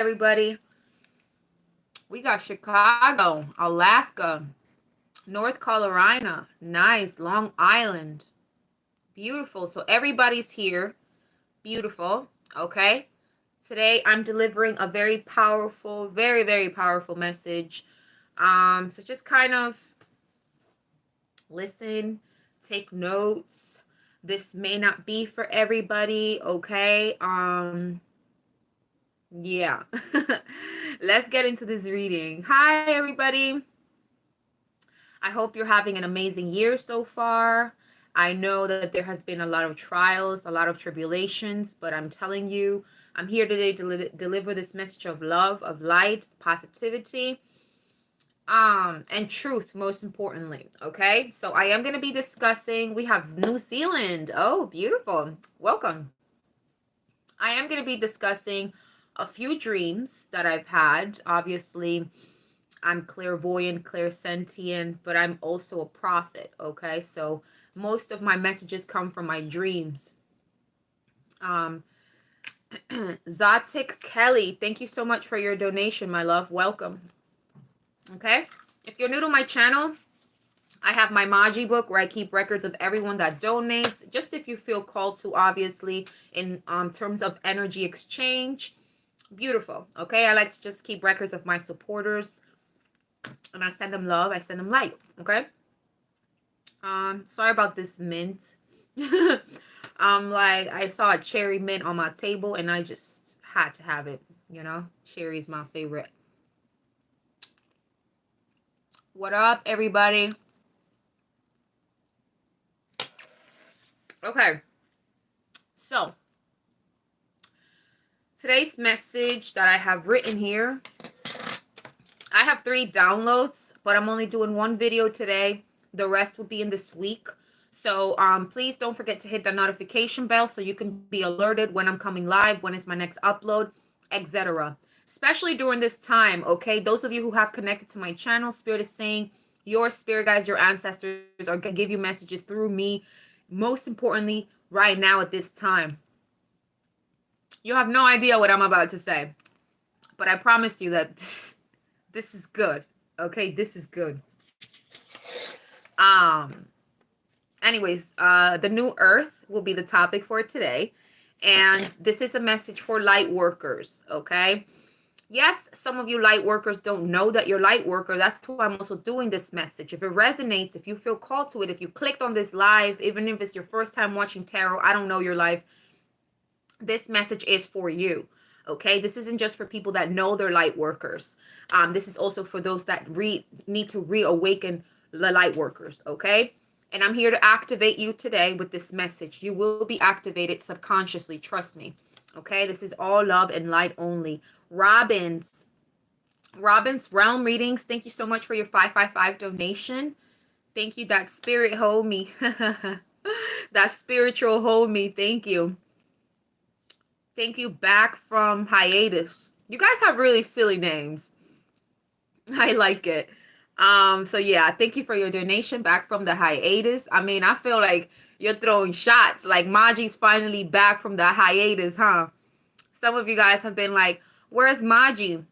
everybody. We got Chicago, Alaska, North Carolina, nice, Long Island. Beautiful. So everybody's here. Beautiful. Okay. Today I'm delivering a very powerful, very, very powerful message. So just kind of listen, take notes. This may not be for everybody, okay? Yeah. Let's get into this reading. Hi, everybody. I hope you're having an amazing year so far. I know that there has been a lot of trials, a lot of tribulations, but I'm telling you, I'm here today to deliver this message of love, of light, positivity, and truth, most importantly. Okay, so I am going to be discussing. We have New Zealand. Oh, beautiful. Welcome. I am going to be discussing a few dreams that I've had. Obviously, I'm clairvoyant, clairsentient, but I'm also a prophet, okay? So most of my messages come from my dreams. Zatik Kelly, thank you so much for your donation, my love. Welcome. Okay? If you're new to my channel, I have my Maji book where I keep records of everyone that donates, just if you feel called to, obviously, in terms of energy exchange. Beautiful. Okay? I like to just keep records of my supporters, and I send them love, I send them light. Okay? Sorry about this mint. Like, I saw a cherry mint on my table and I just had to have it, you know? Cherry's my favorite. What up, everybody? Okay. So, today's message that I have written here, I have 3 downloads, but I'm only doing 1 video today. The rest will be in this week. So please don't forget to hit the notification bell so you can be alerted when I'm coming live, when is my next upload, etc. Especially during this time, okay? Those of you who have connected to my channel, Spirit is saying your spirit guides, your ancestors are going to give you messages through me. Most importantly, right now at this time. You have no idea what I'm about to say. But I promise you that this is good. Okay, this is good. Anyways, the new earth will be the topic for today. And this is a message for light workers, okay? Yes, some of you light workers don't know that you're light worker. That's why I'm also doing this message. If it resonates, if you feel called to it, if you clicked on this live, even if it's your first time watching tarot, I don't know your life, this message is for you. Okay, this isn't just for people that know they're light workers. This is also for those that need to reawaken the light workers. Okay, and I'm here to activate you today with this message. You will be activated subconsciously. Trust me. Okay, this is all love and light only. Robin's realm readings. Thank you so much for your 555 donation. Thank you. That spirit homie. That spiritual homie. Thank you. Thank you. Back from hiatus. You guys have really silly names. I like it. So yeah, thank you for your donation. Back from the hiatus. I mean, I feel like you're throwing shots. Like Maji's finally back from the hiatus, huh? Some of you guys have been like, where's Maji?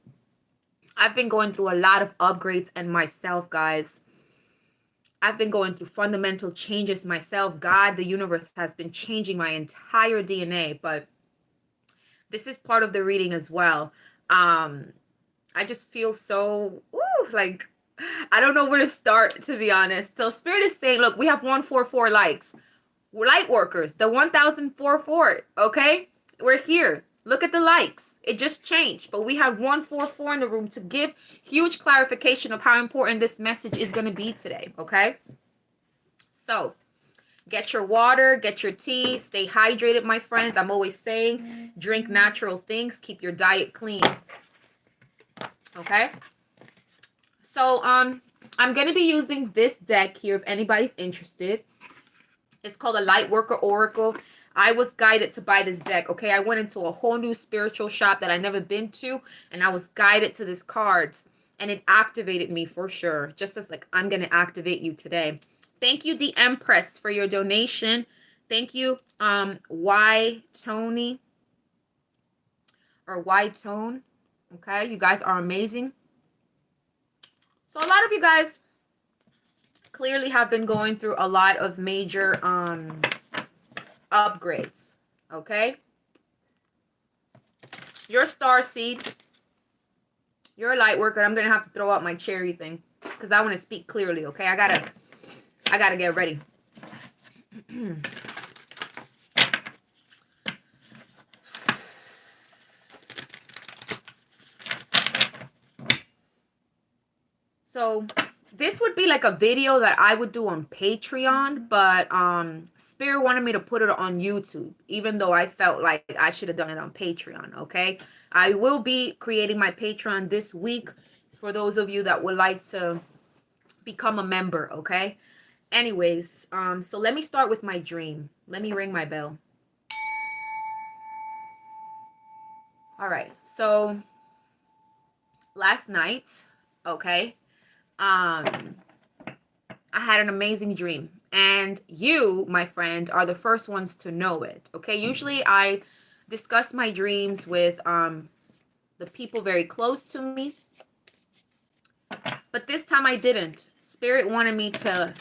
I've been going through a lot of upgrades and myself, guys. I've been going through fundamental changes myself. God, the universe has been changing my entire DNA, but this is part of the reading as well. I just feel so, like, I don't know where to start, to be honest. So Spirit is saying, look, we have 144 likes. We're light workers, the 1044, okay? We're here. Look at the likes. It just changed, but we have 144 in the room to give huge clarification of how important this message is going to be today, okay? So get your water, get your tea, stay hydrated, my friends. I'm always saying, drink natural things, keep your diet clean. Okay? So, I'm going to be using this deck here if anybody's interested. It's called a Lightworker Oracle. I was guided to buy this deck, okay? I went into a whole new spiritual shop that I never been to, and I was guided to these cards, and it activated me for sure, just as like I'm going to activate you today. Thank you, the Empress, for your donation. Thank you, Y Tony, or Y Tone. Okay, you guys are amazing. So a lot of you guys clearly have been going through a lot of major upgrades. Okay, you're a star seed. You're a light worker. I'm gonna have to throw out my cherry thing because I want to speak clearly. Okay, I gotta get ready. So this would be like a video that I would do on Patreon, but Spirit wanted me to put it on YouTube, even though I felt like I should have done it on Patreon. Okay, I will be creating my Patreon this week for those of you that would like to become a member. Okay, anyways, so let me start with my dream. Let me ring my bell. All right, so last night, okay, I had an amazing dream, and you, my friend, are the first ones to know it. Okay, usually I discuss my dreams with the people very close to me, but this time I didn't. Spirit wanted me to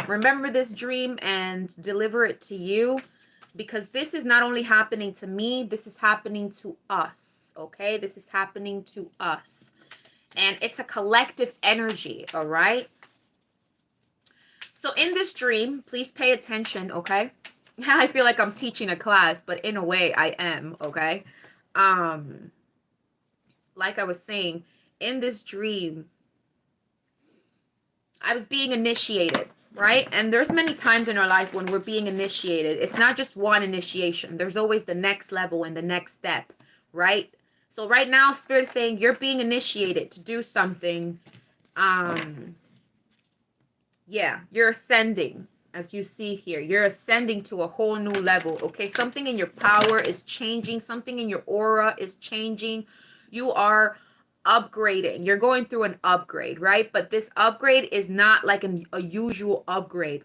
remember this dream and deliver it to you, because this is not only happening to me, this is happening to us. Okay, this is happening to us, and it's a collective energy. All right, so in this dream, please pay attention. Okay, I feel like I'm teaching a class, but in a way I am. Okay, like I was saying, in this dream I was being initiated, right? And there's many times in our life when we're being initiated. It's not just one initiation. There's always the next level and the next step, right? So right now, Spirit is saying you're being initiated to do something. Yeah, you're ascending, as you see here. You're ascending to a whole new level, okay? Something in your power is changing. Something in your aura is changing. You are upgrading. You're going through an upgrade, right? But this upgrade is not like a usual upgrade.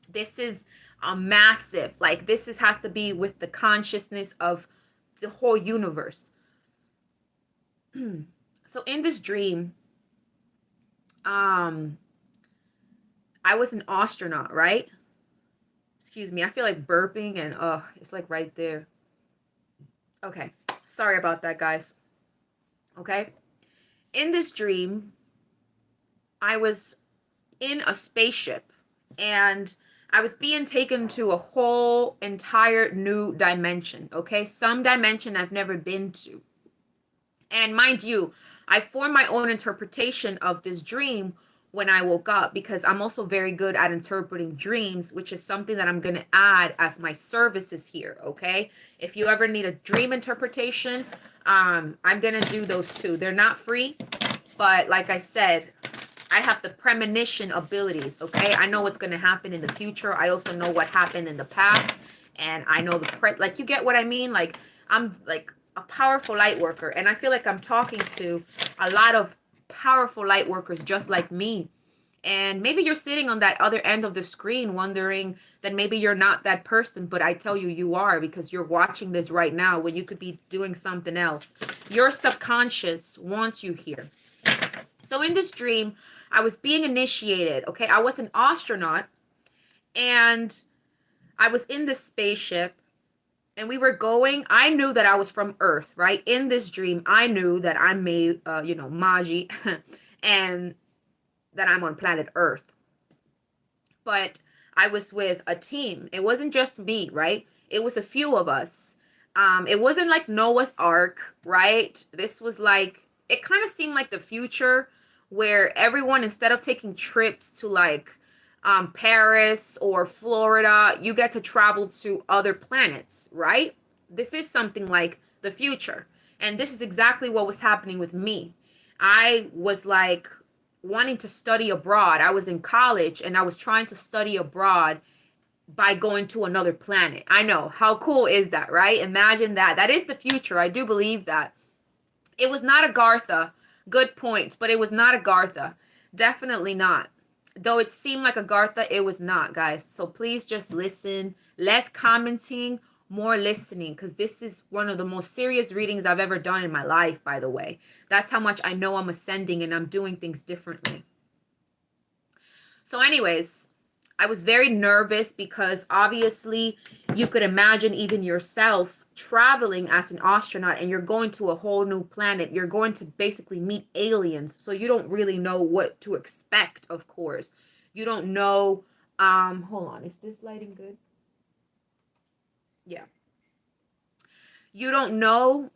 This is a massive, like has to be with the consciousness of the whole universe. So in this dream, I was an astronaut, right? Excuse me, I feel like burping and it's like right there. Okay, sorry about that, guys. Okay, in this dream, I was in a spaceship and I was being taken to a whole entire new dimension. Okay, some dimension I've never been to. And mind you, I formed my own interpretation of this dream when I woke up, because I'm also very good at interpreting dreams, which is something that I'm going to add as my services here. Okay, if you ever need a dream interpretation, I'm going to do those too. They're not free, but like I said, I have the premonition abilities. Okay, I know what's going to happen in the future. I also know what happened in the past, and I know like, you get what I mean? Like, I'm like a powerful light worker, and I feel like I'm talking to a lot of powerful light workers just like me. And maybe you're sitting on that other end of the screen wondering that maybe you're not that person, but I tell you, you are, because you're watching this right now when you could be doing something else. Your subconscious wants you here. So in this dream, I was being initiated. Okay, I was an astronaut, and I was in this spaceship, and we were going. I knew that I was from Earth, right? In this dream, I knew that I'm made, Maji, and that I'm on planet Earth. But I was with a team. It wasn't just me, right? It was a few of us. It wasn't like Noah's Ark, right? This was like, it kind of seemed like the future, where everyone, instead of taking trips to like Paris or Florida, you get to travel to other planets, right? This is something like the future. And this is exactly what was happening with me. I was like wanting to study abroad. I was in college and I was trying to study abroad by going to another planet. I know, how cool is that, right? Imagine that. That is the future. I do believe that. It was not Agartha. Good point, but it was not Agartha. Definitely not. Though it seemed like Agartha, it was not, guys. So please just listen. Less commenting, more listening, because this is one of the most serious readings I've ever done in my life, by the way. That's how much I know I'm ascending and I'm doing things differently. So anyways, I was very nervous because obviously you could imagine even yourself traveling as an astronaut, and you're going to a whole new planet. You're going to basically meet aliens. So you don't really know what to expect, of course. You don't know. Hold on. Is this lighting good? Yeah. You don't know.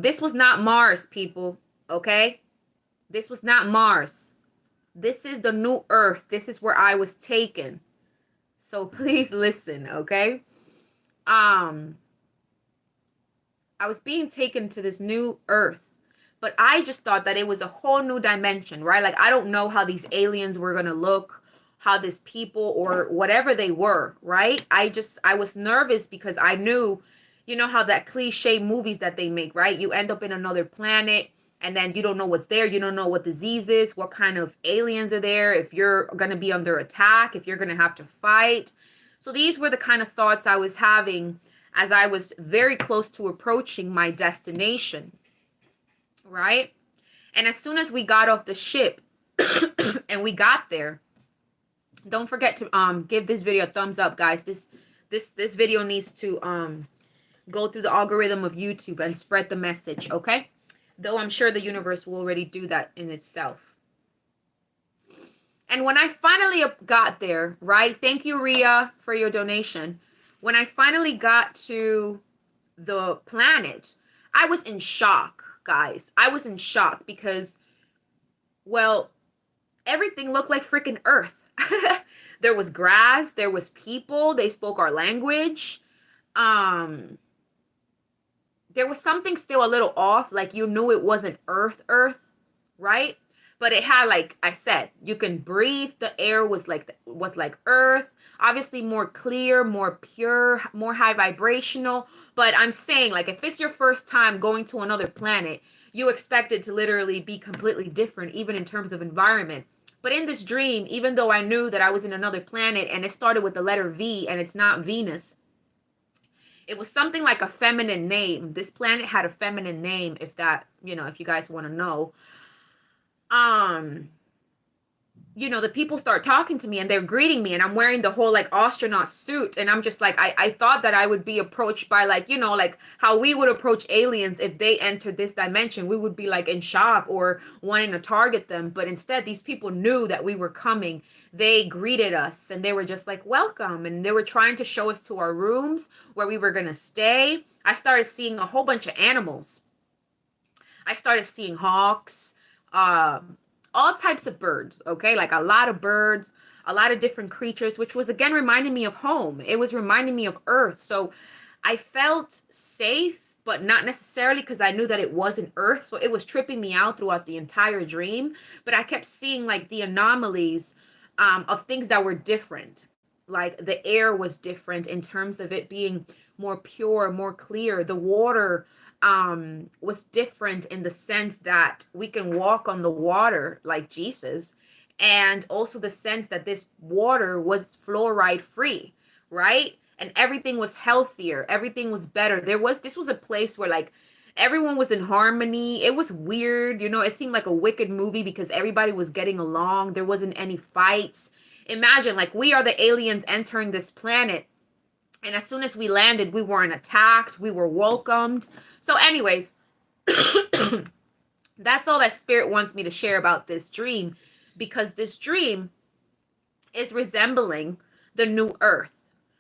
This was not Mars, people. Okay? This was not Mars. This is the new Earth. This is where I was taken. So please listen, okay? I was being taken to this new Earth, but I just thought that it was a whole new dimension, right? Like, I don't know how these aliens were gonna look, how these people or whatever they were, right? I was nervous because I knew, you know how that cliche movies that they make, right? You end up in another planet and then you don't know what's there. You don't know what disease is, what kind of aliens are there, if you're gonna be under attack, if you're gonna have to fight. So these were the kind of thoughts I was having as I was very close to approaching my destination, right? And as soon as we got off the ship and we got there, don't forget to give this video a thumbs up, guys. This video needs to go through the algorithm of YouTube and spread the message, okay? Though I'm sure the universe will already do that in itself. And when I finally got there, right? Thank you, Ria, for your donation. When I finally got to the planet, I was in shock, guys. I was in shock because, well, everything looked like freaking Earth. There was grass, there was people, they spoke our language. There was something still a little off, like you knew it wasn't Earth, right? But it had, like I said, you can breathe. The air was like Earth. Obviously more clear, more pure, more high vibrational. But I'm saying, like, if it's your first time going to another planet, you expect it to literally be completely different, even in terms of environment. But in this dream, even though I knew that I was in another planet and it started with the letter V and it's not Venus, it was something like a feminine name. This planet had a feminine name, if that, if you guys want to know. You know, the people start talking to me and they're greeting me, and I'm wearing the whole like astronaut suit, and I'm just like, I thought that I would be approached by, like, like how we would approach aliens if they entered this dimension. We would be like in shock or wanting to target them, but instead these people knew that we were coming. They greeted us and they were just like, welcome, and they were trying to show us to our rooms where we were gonna stay. I started seeing a whole bunch of animals. I started seeing hawks, all types of birds, okay? Like a lot of birds, a lot of different creatures, which was again reminding me of home. It was reminding me of Earth. So I felt safe, but not necessarily, because I knew that it wasn't Earth. So it was tripping me out throughout the entire dream. But I kept seeing like the anomalies of things that were different. Like the air was different in terms of it being more pure, more clear. The water was different in the sense that we can walk on the water like Jesus, and also the sense that this water was fluoride free, right? And everything was healthier, everything was better. This was a place where like everyone was in harmony. It was weird, it seemed like a wicked movie because everybody was getting along. There wasn't any fights. Imagine, like, we are the aliens entering this planet, and as soon as we landed, we weren't attacked. We were welcomed. So anyways, that's all that Spirit wants me to share about this dream, because this dream is resembling the new Earth,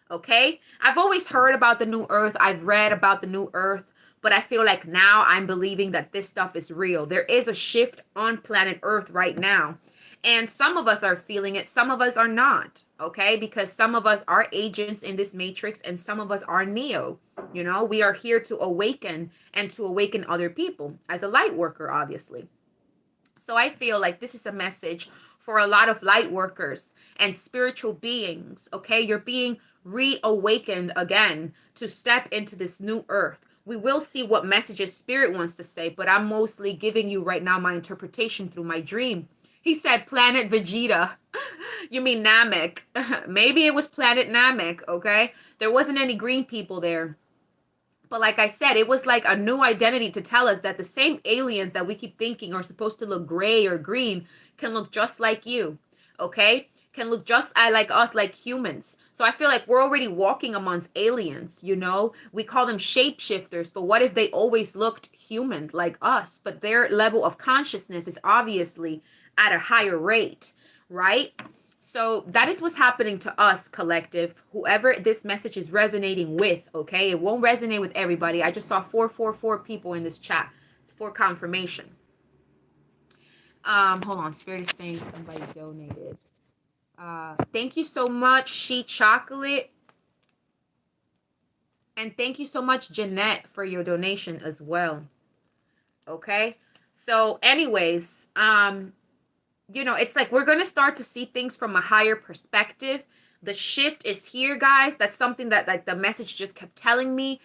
okay? I've always heard about the new Earth. I've read about the new Earth, but I feel like now I'm believing that this stuff is real. There is a shift on planet Earth right now. And some of us are feeling it, some of us are not, okay? Because some of us are agents in this matrix and some of us are Neo. We are here to awaken and to awaken other people as a light worker, obviously. So I feel like this is a message for a lot of light workers and spiritual beings, okay? You're being reawakened again to step into this new Earth. We will see what messages Spirit wants to say, but I'm mostly giving you right now my interpretation through my dream. He said Planet Vegeta. You mean Namek. Maybe it was Planet Namek, okay? There wasn't any green people there. But like I said, it was like a new identity to tell us that the same aliens that we keep thinking are supposed to look gray or green can look just like you, okay? Can look just like us, like humans. So I feel like we're already walking amongst aliens, you know? We call them shapeshifters, but what if they always looked human like us? But their level of consciousness is obviously at a higher rate, right? So that is what's happening to us, collective. Whoever this message is resonating with, okay? It won't resonate with everybody. I just saw 444 people in this chat. It's for confirmation. Hold on. Spirit is saying somebody donated. Thank you so much, She Chocolate. And thank you so much, Jeanette, for your donation as well. Okay? So anyways, you know, it's like we're going to start to see things from a higher perspective. The shift is here, guys. That's something that like the message just kept telling me.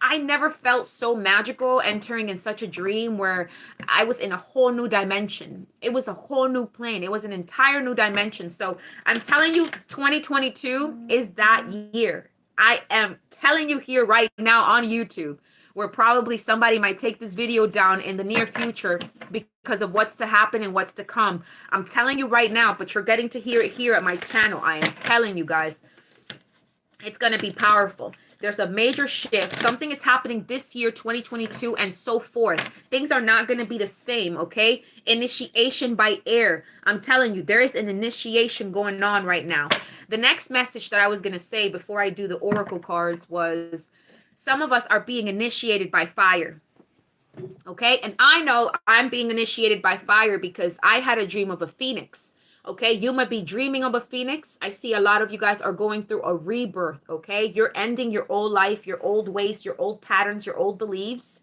I never felt so magical entering in such a dream where I was in a whole new dimension. It was a whole new plane. It was an entire new dimension. So I'm telling you, 2022 is that year. I am telling you here right now on YouTube, where probably somebody might take this video down in the near future because of what's to happen and what's to come. I'm telling you right now, but you're getting to hear it here at my channel. I am telling you guys, it's going to be powerful. There's a major shift. Something is happening this year, 2022, and so forth. Things are not going to be the same, okay? Initiation by air. I'm telling you, there is an initiation going on right now. The next message that I was going to say before I do the oracle cards was, some of us are being initiated by fire. Okay, and I know I'm being initiated by fire because I had a dream of a phoenix. Okay, you might be dreaming of a phoenix. I see a lot of you guys are going through a rebirth. Okay, you're ending your old life, your old ways, your old patterns, your old beliefs,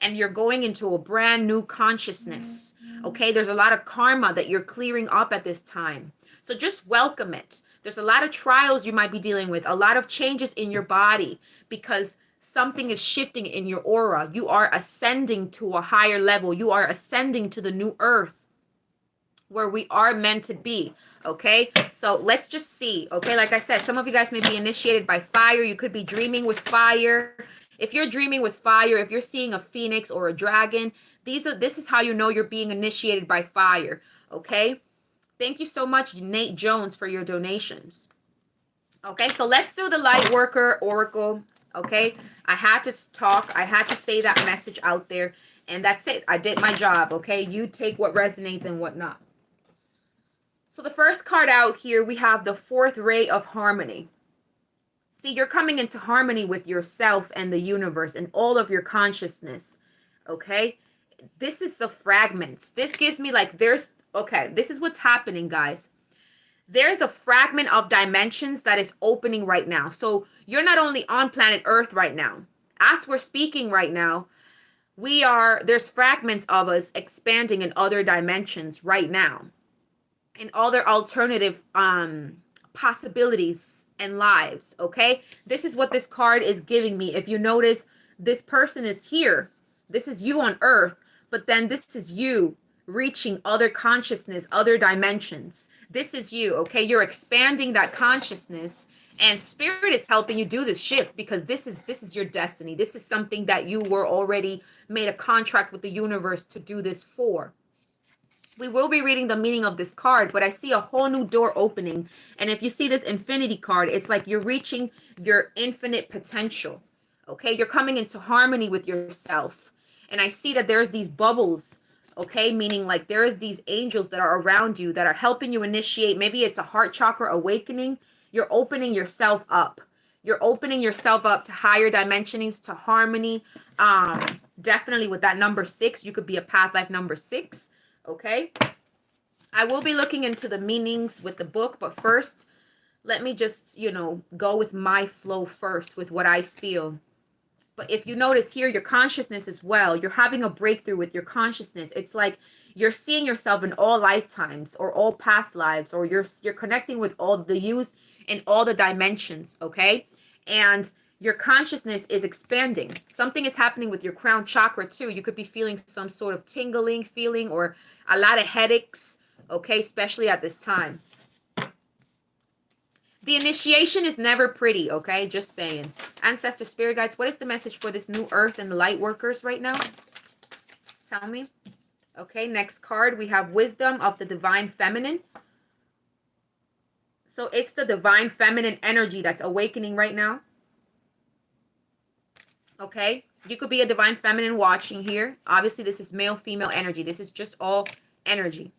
and you're going into a brand new consciousness. Okay, there's a lot of karma that you're clearing up at this time. So just welcome it. There's a lot of trials you might be dealing with, a lot of changes in your body because something is shifting in your aura. You are ascending to a higher level. You are ascending to the new earth where we are meant to be. Okay, so let's just see. Okay, like I said, some of you guys may be initiated by fire. You could be dreaming with fire. If you're dreaming with fire, if you're seeing a phoenix or a dragon, this is how you know you're being initiated by fire. Okay, thank you so much, Nate Jones, for your donations. Okay, so let's do the light worker oracle. Okay, I had to talk. I had to say that message out there, and that's it. I did my job. Okay, you take what resonates and what not. So the first card out here, we have the fourth ray of harmony. See, you're coming into harmony with yourself and the universe and all of your consciousness. Okay, this is the fragments. This gives me like okay, this is what's happening, guys. There's a fragment of dimensions that is opening right now. So you're not only on planet Earth right now. As we're speaking right now, there's fragments of us expanding in other dimensions right now. In other alternative possibilities and lives, okay? This is what this card is giving me. If you notice, this person is here. This is you on Earth, but then this is you reaching other consciousness, other dimensions. This is you, okay? You're expanding that consciousness, and spirit is helping you do this shift because this is your destiny. This is something that you were already made a contract with the universe to do this for. We will be reading the meaning of this card, but I see a whole new door opening. And if you see this infinity card, it's like you're reaching your infinite potential. Okay, you're coming into harmony with yourself. And I see that there's these bubbles. Okay, meaning like there's these angels that are around you that are helping you initiate. Maybe it's a heart chakra awakening. You're opening yourself up. You're opening yourself up to higher dimensionings, to harmony. Definitely with that number 6, you could be a path life number 6. Okay, I will be looking into the meanings with the book, but first, let me just, go with my flow first with what I feel. But if you notice here, your consciousness as well, you're having a breakthrough with your consciousness. It's like you're seeing yourself in all lifetimes or all past lives, or you're connecting with all the yous in all the dimensions, okay? And your consciousness is expanding. Something is happening with your crown chakra too. You could be feeling some sort of tingling feeling or a lot of headaches, okay? Especially at this time. The initiation is never pretty, okay? Just saying. Ancestor spirit guides, what is the message for this new earth and the light workers right now? Tell me. Okay, next card, we have wisdom of the divine feminine. So it's the divine feminine energy that's awakening right now. Okay, you could be a divine feminine watching here. Obviously, this is male, female energy. This is just all energy.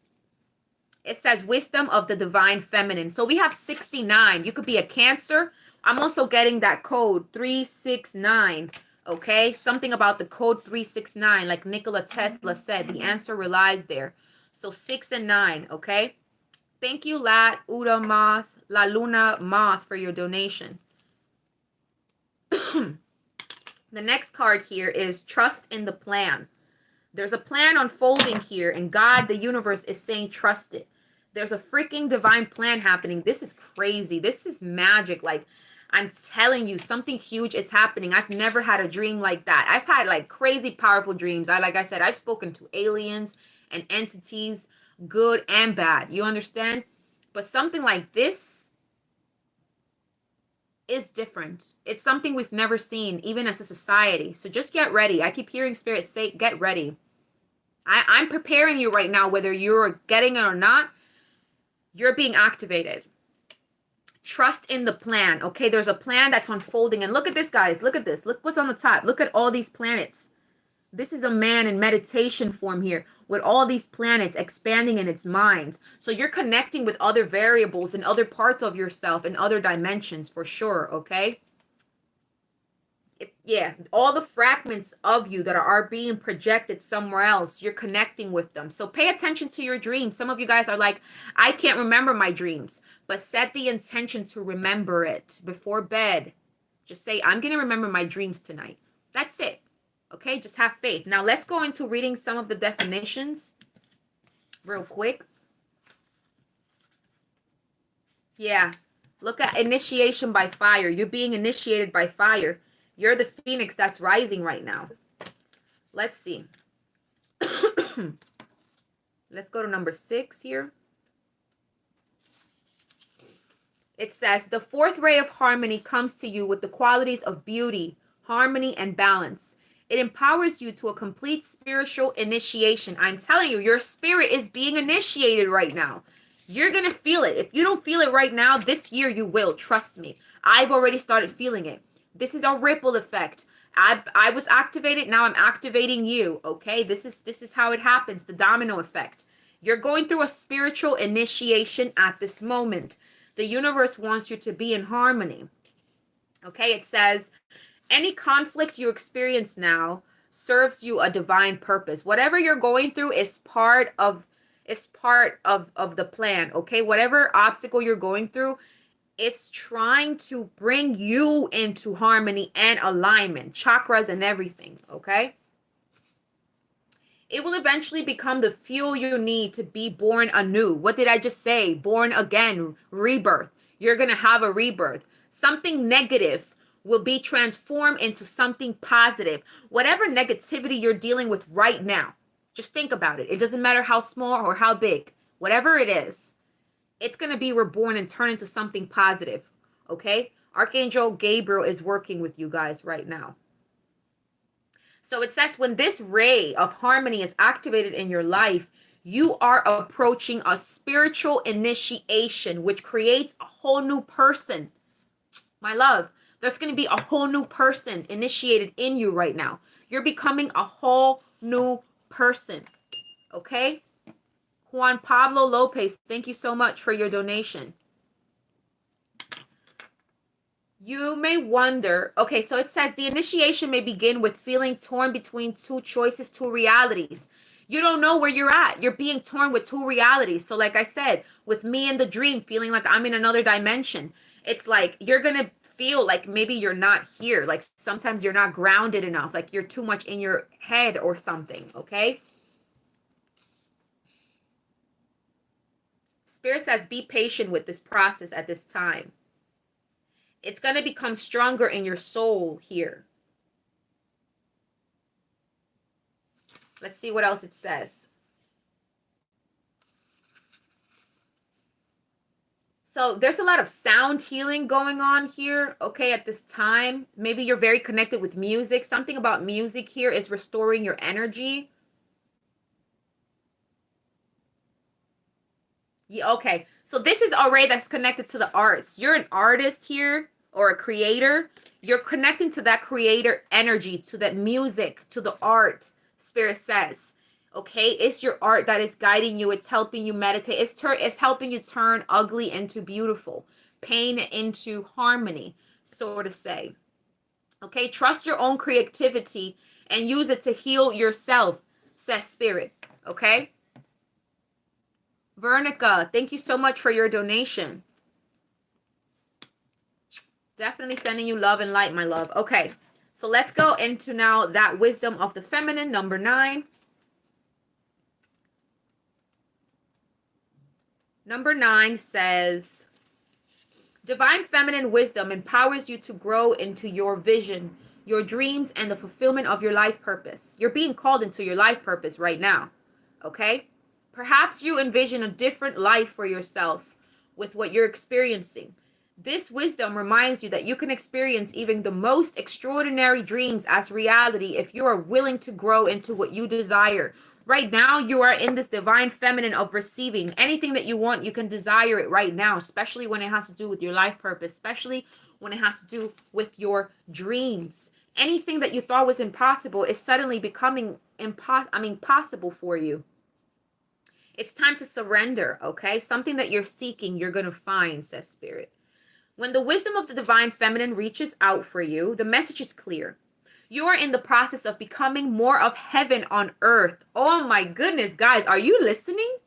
It says wisdom of the divine feminine. So we have 69. You could be a Cancer. I'm also getting that code 369. Okay, something about the code 369, like Nikola Tesla said, the answer relies there. So 6 and 9. Okay, thank you, Lat Uda Moth, La Luna Moth, for your donation. The next card here is trust in the plan. There's a plan unfolding here, and God, the universe, is saying trust it. There's a freaking divine plan happening. This is crazy. This is magic. Like, I'm telling you, something huge is happening. I've never had a dream like that. I've had like crazy powerful dreams. Like I said, I've spoken to aliens and entities, good and bad. You understand? But something like this is different. It's something we've never seen, even as a society. So just get ready. I keep hearing Spirit say, get ready. I'm preparing you right now, whether you're getting it or not. You're being activated. Trust in the plan. Okay, there's a plan that's unfolding. And look at this, guys. Look at this. Look what's on the top. Look at all these planets. This is a man in meditation form here with all these planets expanding in its minds. So you're connecting with other variables and other parts of yourself and other dimensions for sure, okay? Yeah, all the fragments of you that are being projected somewhere else, you're connecting with them. So pay attention to your dreams. Some of you guys are like, I can't remember my dreams, but set the intention to remember it before bed. Just say, I'm going to remember my dreams tonight. That's it. Okay, just have faith. Now let's go into reading some of the definitions real quick. Yeah, look at initiation by fire. You're being initiated by fire. You're the phoenix that's rising right now. Let's see. Let's go to number 6 here. It says, the fourth ray of harmony comes to you with the qualities of beauty, harmony, and balance. It empowers you to a complete spiritual initiation. I'm telling you, your spirit is being initiated right now. You're going to feel it. If you don't feel it right now, this year you will. Trust me. I've already started feeling it. This is a ripple effect. I was activated. Now I'm activating you. Okay. This is how it happens. The domino effect. You're going through a spiritual initiation at this moment. The universe wants you to be in harmony. Okay. It says, any conflict you experience now serves you a divine purpose. Whatever you're going through is part of the plan. Okay. Whatever obstacle you're going through, it's trying to bring you into harmony and alignment, chakras and everything, okay? It will eventually become the fuel you need to be born anew. What did I just say? Born again, rebirth. You're going to have a rebirth. Something negative will be transformed into something positive. Whatever negativity you're dealing with right now, just think about it. It doesn't matter how small or how big, whatever it is. It's going to be reborn and turn into something positive, okay? Archangel Gabriel is working with you guys right now. So it says when this ray of harmony is activated in your life, you are approaching a spiritual initiation, which creates a whole new person. My love, there's going to be a whole new person initiated in you right now. You're becoming a whole new person, okay? Juan Pablo Lopez, thank you so much for your donation. You may wonder, okay, so it says the initiation may begin with feeling torn between two choices, two realities. You don't know where you're at. You're being torn with two realities. So like I said, with me in the dream, feeling like I'm in another dimension, it's like you're going to feel like maybe you're not here. Like sometimes you're not grounded enough, like you're too much in your head or something, okay? Spirit says, be patient with this process at this time. It's going to become stronger in your soul here. Let's see what else it says. So there's a lot of sound healing going on here, okay, at this time. Maybe you're very connected with music. Something about music here is restoring your energy. Yeah, okay. So this is already that's connected to the arts. You're an artist here or a creator. You're connecting to that creator energy, to that music, to the art, Spirit says. Okay, it's your art that is guiding you. It's helping you meditate. It's helping you turn ugly into beautiful, pain into harmony, so to say. Okay, trust your own creativity and use it to heal yourself, says Spirit. Okay. Vernica, thank you so much for your donation. Definitely sending you love and light, my love. Okay, so let's go into now that wisdom of the feminine, number 9. Number 9 says, divine feminine wisdom empowers you to grow into your vision, your dreams, and the fulfillment of your life purpose. You're being called into your life purpose right now, okay? Perhaps you envision a different life for yourself with what you're experiencing. This wisdom reminds you that you can experience even the most extraordinary dreams as reality if you are willing to grow into what you desire. Right now, you are in this divine feminine of receiving. Anything that you want, you can desire it right now, especially when it has to do with your life purpose, especially when it has to do with your dreams. Anything that you thought was impossible is suddenly becoming possible for you. It's time to surrender, okay? Something that you're seeking, you're going to find, says Spirit. When the wisdom of the divine feminine reaches out for you, the message is clear. You are in the process of becoming more of heaven on earth. Oh my goodness, guys, are you listening?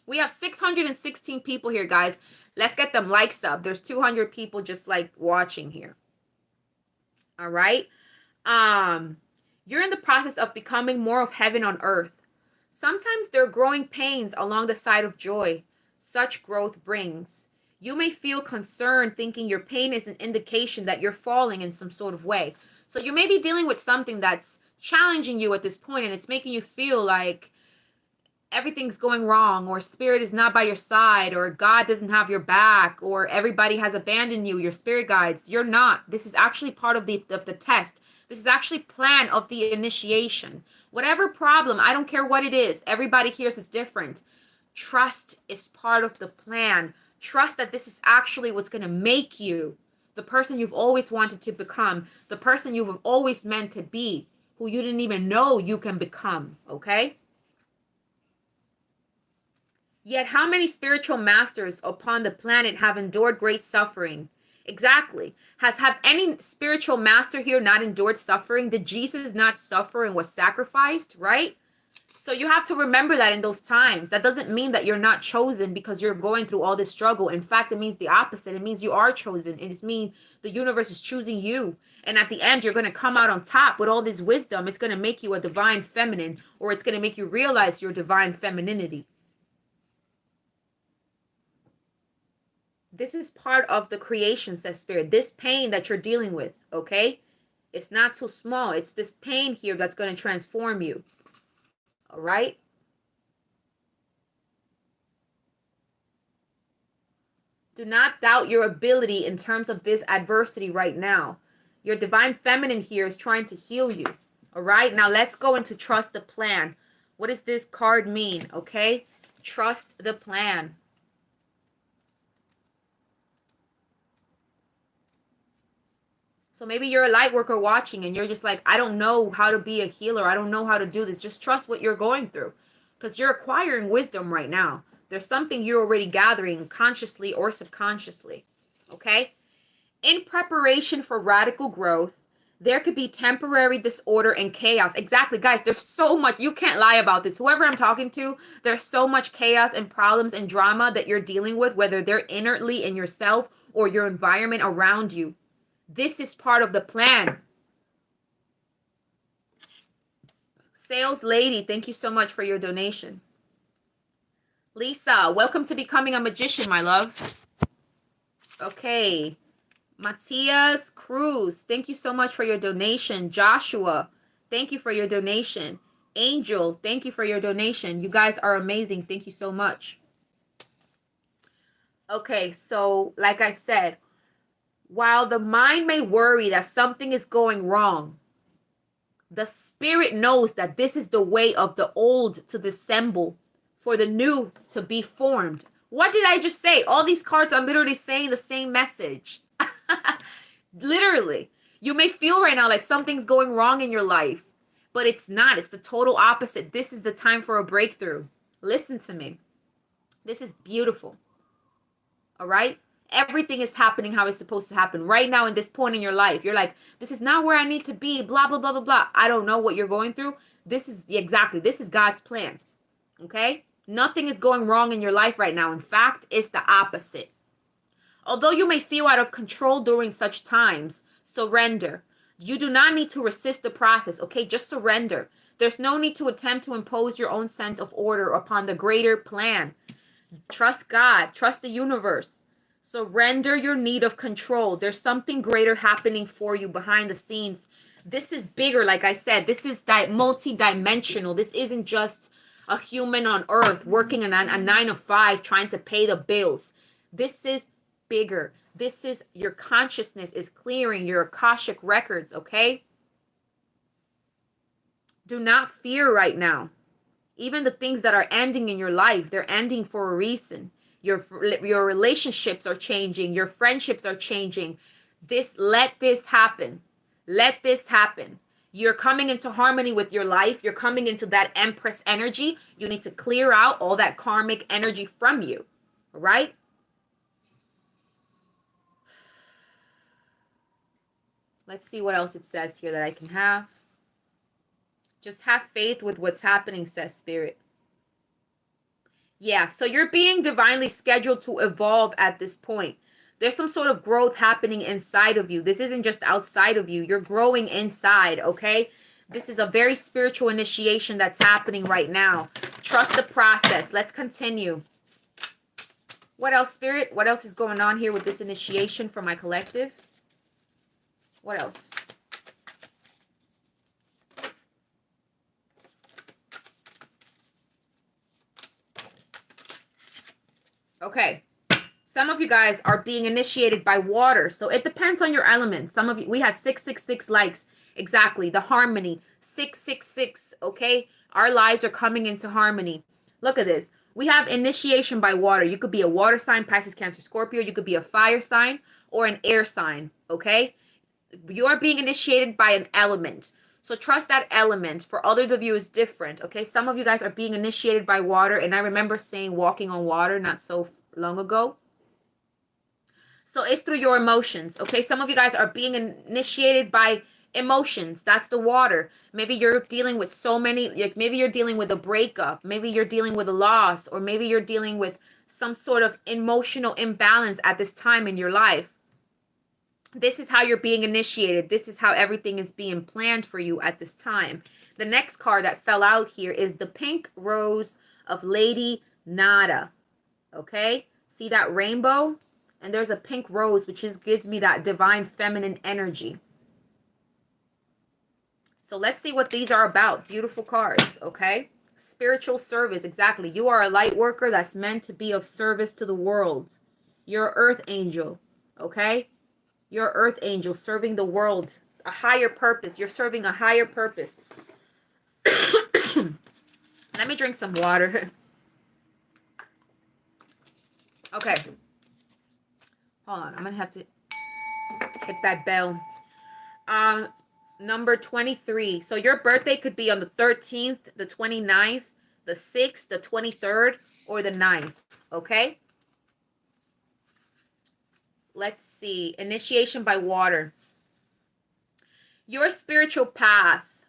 We have 616 people here, guys. Let's get them likes up. There's 200 people just like watching here. All right. You're in the process of becoming more of heaven on earth. Sometimes there are growing pains along the side of joy such growth brings. You may feel concerned thinking your pain is an indication that you're falling in some sort of way. So you may be dealing with something that's challenging you at this point, and it's making you feel like everything's going wrong, or spirit is not by your side, or God doesn't have your back, or everybody has abandoned you, your spirit guides. You're not. This is actually part of the test. This is actually plan of the initiation. Whatever problem, I don't care what it is. Everybody hears is different. Trust is part of the plan. Trust that this is actually what's going to make you the person you've always wanted to become, the person you've always meant to be, who you didn't even know you can become, okay? Yet how many spiritual masters upon the planet have endured great suffering? Exactly. Have any spiritual master here not endured suffering? Did Jesus not suffer and was sacrificed, right? So you have to remember that in those times. That doesn't mean that you're not chosen because you're going through all this struggle. In fact, it means the opposite. It means you are chosen. It means the universe is choosing you. And at the end, you're going to come out on top with all this wisdom. It's going to make you a divine feminine, or it's going to make you realize your divine femininity. This is part of the creation, says Spirit. This pain that you're dealing with, okay? It's not too small. It's this pain here that's going to transform you. All right? Do not doubt your ability in terms of this adversity right now. Your divine feminine here is trying to heal you. All right? Now let's go into trust the plan. What does this card mean? Okay? Trust the plan. So maybe you're a light worker watching and you're just like, I don't know how to be a healer. I don't know how to do this. Just trust what you're going through, because you're acquiring wisdom right now. There's something you're already gathering consciously or subconsciously. Okay? In preparation for radical growth, there could be temporary disorder and chaos. Exactly, guys. There's so much. You can't lie about this. Whoever I'm talking to, there's so much chaos and problems and drama that you're dealing with, whether they're inwardly in yourself or your environment around you. This is part of the plan. Sales lady, thank you so much for your donation. Lisa, welcome to becoming a magician, my love. Okay. Matias Cruz, thank you so much for your donation. Joshua, thank you for your donation. Angel, thank you for your donation. You guys are amazing. Thank you so much. Okay, so like I said, while the mind may worry that something is going wrong, the spirit knows that this is the way of the old to dissemble for the new to be formed. What did I just say? All these cards are literally saying the same message. Literally. You may feel right now like something's going wrong in your life, but it's not. It's the total opposite. This is the time for a breakthrough. Listen to me. This is beautiful. All right? Everything is happening how it's supposed to happen right now in this point in your life. You're like, this is not where I need to be, blah, blah, blah, blah, blah. I don't know what you're going through. This is God's plan. Okay? Nothing is going wrong in your life right now. In fact, it's the opposite. Although you may feel out of control during such times, surrender. You do not need to resist the process, okay? Just surrender. There's no need to attempt to impose your own sense of order upon the greater plan. Trust God. Trust the universe. Surrender your need of control. There's something greater happening for you behind the scenes. This is bigger, like I said. This is multi-dimensional. This isn't just a human on earth working a 9 to 5 trying to pay the bills. This is bigger. This is your consciousness is clearing your Akashic records, okay? Do not fear right now. Even the things that are ending in your life, they're ending for a reason. Your relationships are changing. Your friendships are changing. Let this happen. Let this happen. You're coming into harmony with your life. You're coming into that Empress energy. You need to clear out all that karmic energy from you. All right? Let's see what else it says here that I can have. Just have faith with what's happening, says Spirit. Yeah, so you're being divinely scheduled to evolve at this point. There's some sort of growth happening inside of you. This isn't just outside of you. You're growing inside, okay? This is a very spiritual initiation that's happening right now. Trust the process. Let's continue. What else, Spirit? What else is going on here with this initiation for my collective? What else? Okay. Some of you guys are being initiated by water. So it depends on your element. Some of you, we have 666 likes. Exactly. The harmony. 666. Okay. Our lives are coming into harmony. Look at this. We have initiation by water. You could be a water sign, Pisces, Cancer, Scorpio. You could be a fire sign or an air sign. Okay. You're being initiated by an element. So trust that element. For others of you is different. Okay. Some of you guys are being initiated by water. And I remember saying walking on water not so long ago. So it's through your emotions. Okay. Some of you guys are being initiated by emotions. That's the water. Maybe you're dealing with so many, like maybe you're dealing with a breakup. Maybe you're dealing with a loss, or maybe you're dealing with some sort of emotional imbalance at this time in your life. This is how you're being initiated. This is how everything is being planned for you at this time. The next card that fell out here is the pink rose of Lady Nada. Okay? See that rainbow? And there's a pink rose, which gives me that divine feminine energy. So let's see what these are about. Beautiful cards, okay? Spiritual service, exactly. You are a light worker that's meant to be of service to the world. You're an earth angel, okay? You're an earth angel serving the world, a higher purpose. You're serving a higher purpose. Let me drink some water. Okay. Hold on. I'm going to have to hit that bell. Number 23. So your birthday could be on the 13th, the 29th, the 6th, the 23rd, or the 9th. Okay? Let's see. Initiation by water. Your spiritual path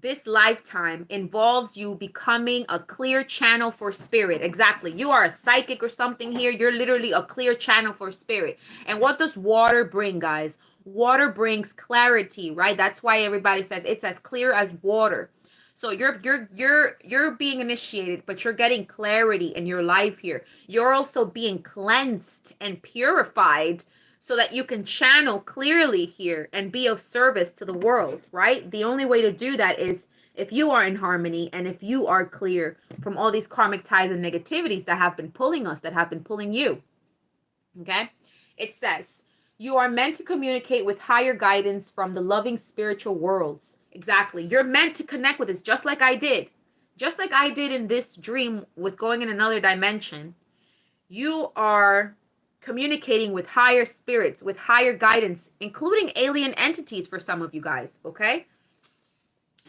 this lifetime involves you becoming a clear channel for spirit. Exactly. You are a psychic or something here. You're literally a clear channel for spirit. And what does water bring, guys? Water brings clarity, right? That's why everybody says it's as clear as water. So you're being initiated, but you're getting clarity in your life here. You're also being cleansed and purified so that you can channel clearly here and be of service to the world, right? The only way to do that is if you are in harmony and if you are clear from all these karmic ties and negativities that have been pulling us, that have been pulling you. Okay? It says, you are meant to communicate with higher guidance from the loving spiritual worlds. Exactly. You're meant to connect with this, just like I did. Just like I did in this dream with going in another dimension. You are communicating with higher spirits, with higher guidance, including alien entities for some of you guys, okay?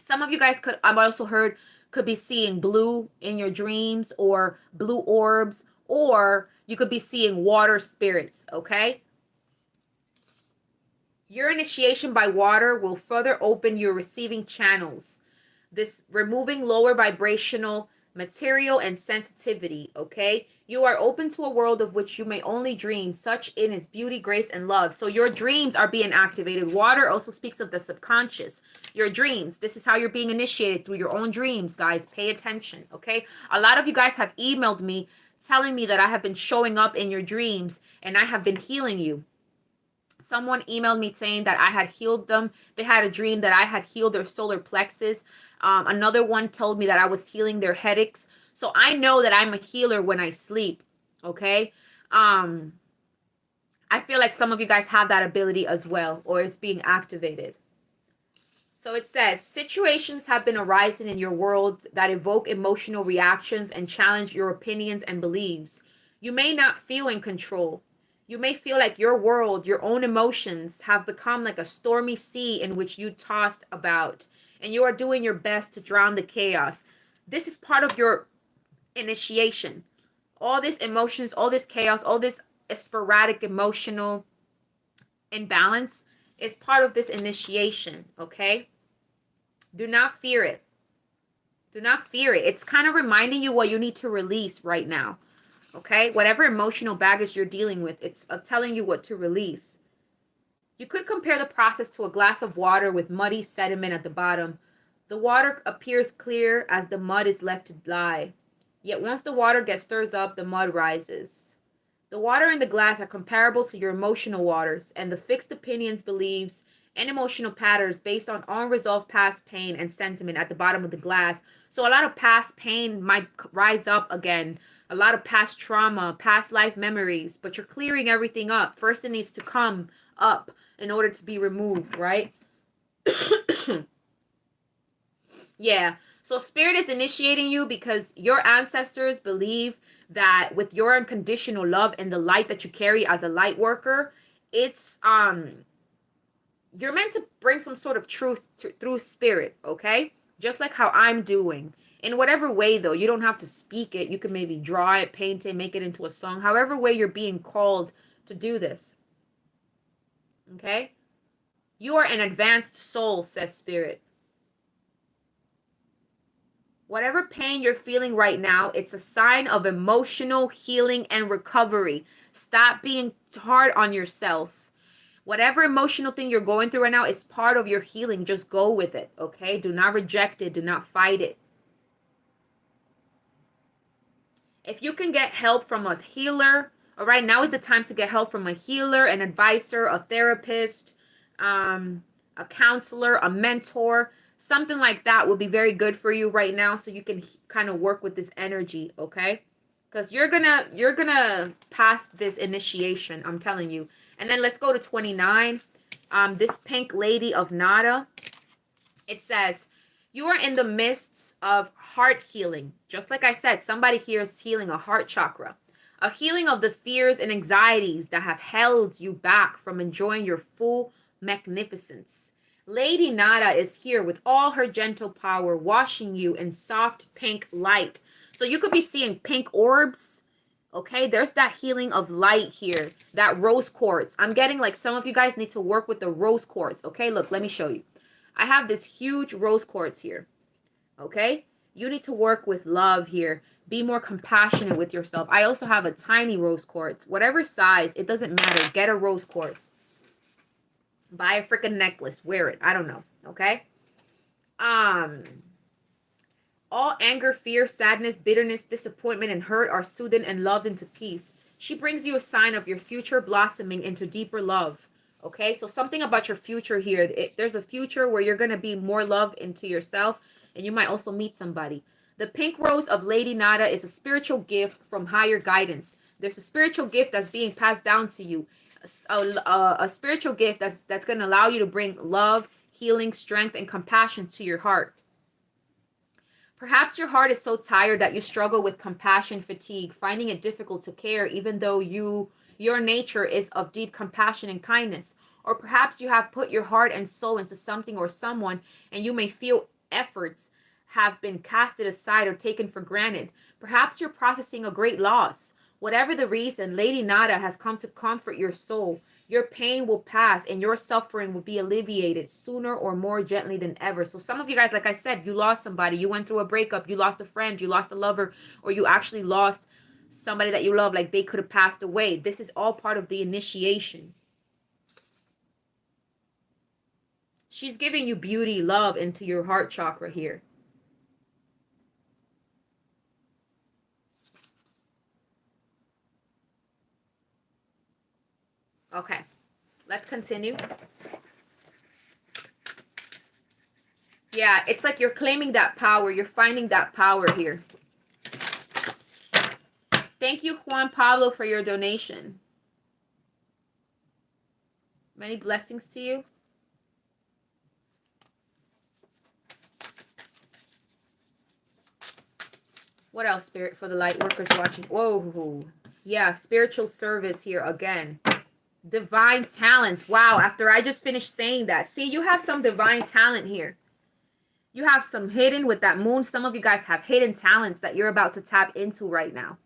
Some of you guys could, I've also heard, could be seeing blue in your dreams or blue orbs, or you could be seeing water spirits, okay? Your initiation by water will further open your receiving channels. This removing lower vibrational material and sensitivity, okay? You are open to a world of which you may only dream, such in its beauty, grace, and love. So your dreams are being activated. Water also speaks of the subconscious. Your dreams, this is how you're being initiated, through your own dreams, guys. Pay attention, okay? A lot of you guys have emailed me telling me that I have been showing up in your dreams and I have been healing you. Someone emailed me saying that I had healed them. They had a dream that I had healed their solar plexus. Another one told me that I was healing their headaches. So I know that I'm a healer when I sleep. Okay. I feel like some of you guys have that ability as well, or it's being activated. So it says, situations have been arising in your world that evoke emotional reactions and challenge your opinions and beliefs. You may not feel in control. You may feel like your world, your own emotions have become like a stormy sea in which you tossed about, and you are doing your best to drown the chaos. This is part of your initiation. All these emotions, all this chaos, all this sporadic emotional imbalance is part of this initiation, okay? Do not fear it. Do not fear it. It's kind of reminding you what you need to release right now. Okay? Whatever emotional baggage you're dealing with, it's telling you what to release. You could compare the process to a glass of water with muddy sediment at the bottom. The water appears clear as the mud is left to lie. Yet once the water gets stirred up, the mud rises. The water in the glass are comparable to your emotional waters and the fixed opinions, beliefs, and emotional patterns based on unresolved past pain and sentiment at the bottom of the glass. So a lot of past pain might rise up again. A lot of past trauma, past life memories, but you're clearing everything up. First, it needs to come up in order to be removed, right? Yeah. So spirit is initiating you because your ancestors believe that with your unconditional love and the light that you carry as a light worker, it's you're meant to bring some sort of truth through spirit, okay? Just like how I'm doing. In whatever way, though, you don't have to speak it. You can maybe draw it, paint it, make it into a song. However way you're being called to do this. Okay? You are an advanced soul, says Spirit. Whatever pain you're feeling right now, it's a sign of emotional healing and recovery. Stop being hard on yourself. Whatever emotional thing you're going through right now is part of your healing. Just go with it, okay? Do not reject it. Do not fight it. If you can get help from a healer, all right, now is the time to get help from a healer, an advisor, a therapist, a counselor, a mentor. Something like that would be very good for you right now, so you can kind of work with this energy, okay? Because you're gonna pass this initiation, I'm telling you. And then let's go to 29. This pink lady of Nada. It says, you are in the midst of heart healing. Just like I said, somebody here is healing a heart chakra. A healing of the fears and anxieties that have held you back from enjoying your full magnificence. Lady Nada is here with all her gentle power, washing you in soft pink light. So you could be seeing pink orbs. Okay, there's that healing of light here. That rose quartz. I'm getting like some of you guys need to work with the rose quartz. Okay, look, let me show you. I have this huge rose quartz here. Okay, you need to work with love here. Be more compassionate with yourself. I also have a tiny rose quartz. Whatever size, it doesn't matter. Get a rose quartz. Buy a freaking necklace. Wear it. I don't know. Okay. All anger, fear, sadness, bitterness, disappointment, and hurt are soothed and loved into peace. She brings you a sign of your future blossoming into deeper love. Okay, so something about your future here. There's a future where you're going to be more love into yourself, and you might also meet somebody. The pink rose of Lady Nada is a spiritual gift from higher guidance. There's a spiritual gift that's being passed down to you. A spiritual gift that's going to allow you to bring love, healing, strength, and compassion to your heart. Perhaps your heart is so tired that you struggle with compassion fatigue, finding it difficult to care even though your nature is of deep compassion and kindness. Or perhaps you have put your heart and soul into something or someone, and you may feel efforts have been casted aside or taken for granted. Perhaps you're processing a great loss. Whatever the reason, Lady Nada has come to comfort your soul. Your pain will pass and your suffering will be alleviated sooner or more gently than ever. So some of you guys, like I said, you lost somebody, you went through a breakup, you lost a friend, you lost a lover, or you actually lost somebody that you love, like they could have passed away. This is all part of the initiation. She's giving you beauty, love into your heart chakra here. Okay, let's continue. Yeah, it's like you're claiming that power. You're finding that power here. Thank you, Juan Pablo, for your donation. Many blessings to you. What else, Spirit, for the light workers watching? Whoa. Yeah, spiritual service here again. Divine talent. Wow, after I just finished saying that. See, you have some divine talent here. You have some hidden with that moon. Some of you guys have hidden talents that you're about to tap into right now.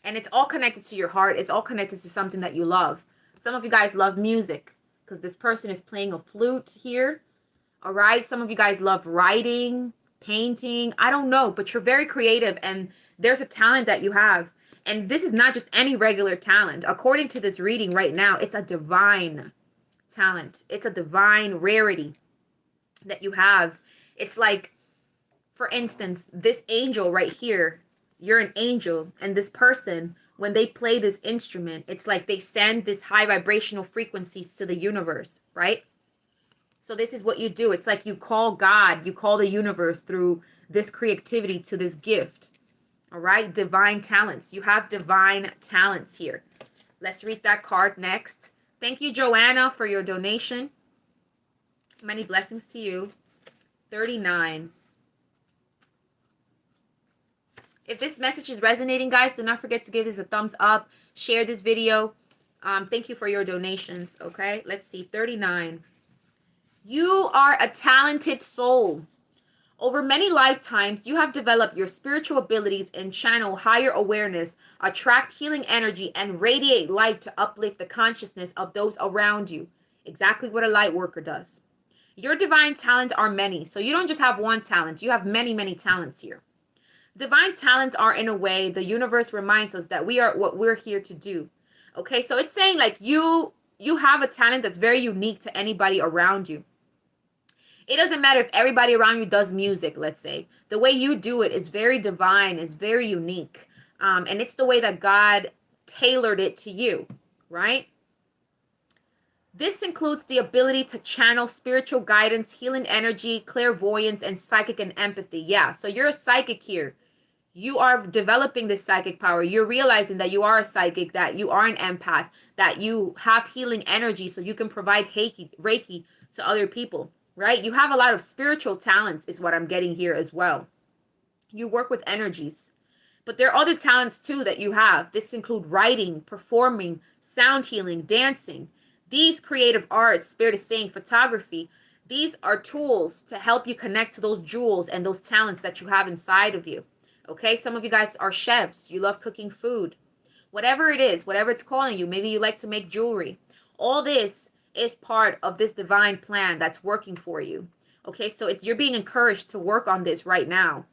And it's all connected to your heart. It's all connected to something that you love. Some of you guys love music because this person is playing a flute here. All right. Some of you guys love writing, painting. I don't know, but you're very creative and there's a talent that you have. And this is not just any regular talent. According to this reading right now, it's a divine talent. It's a divine rarity that you have. It's like, for instance, this angel right here, you're an angel, and this person, when they play this instrument, it's like they send this high vibrational frequencies to the universe, right? So this is what you do. It's like you call God, you call the universe through this creativity to this gift. All right, divine talents. You have divine talents here. Let's read that card next. Thank you, Joanna, for your donation. Many blessings to you. 39. If this message is resonating, guys, do not forget to give this a thumbs up. Share this video. Thank you for your donations, okay? Let's see, 39. You are a talented soul. Over many lifetimes, you have developed your spiritual abilities and channel higher awareness, attract healing energy, and radiate light to uplift the consciousness of those around you. Exactly what a light worker does. Your divine talents are many. So you don't just have one talent. You have many, many talents here. Divine talents are, in a way, the universe reminds us that we are what we're here to do. Okay, so it's saying like you have a talent that's very unique to anybody around you. It doesn't matter if everybody around you does music, let's say. The way you do it is very divine, is very unique. And it's the way that God tailored it to you, right? This includes the ability to channel spiritual guidance, healing energy, clairvoyance, and psychic and empathy. Yeah, so you're a psychic here. You are developing this psychic power. You're realizing that you are a psychic, that you are an empath, that you have healing energy so you can provide Reiki to other people. Right? You have a lot of spiritual talents is what I'm getting here as well. You work with energies. But there are other talents too that you have. This include writing, performing, sound healing, dancing. These creative arts, Spirit is saying photography, these are tools to help you connect to those jewels and those talents that you have inside of you. Okay? Some of you guys are chefs. You love cooking food. Whatever it is, whatever it's calling you. Maybe you like to make jewelry. All this is part of this divine plan that's working for you. Okay, so you're being encouraged to work on this right now.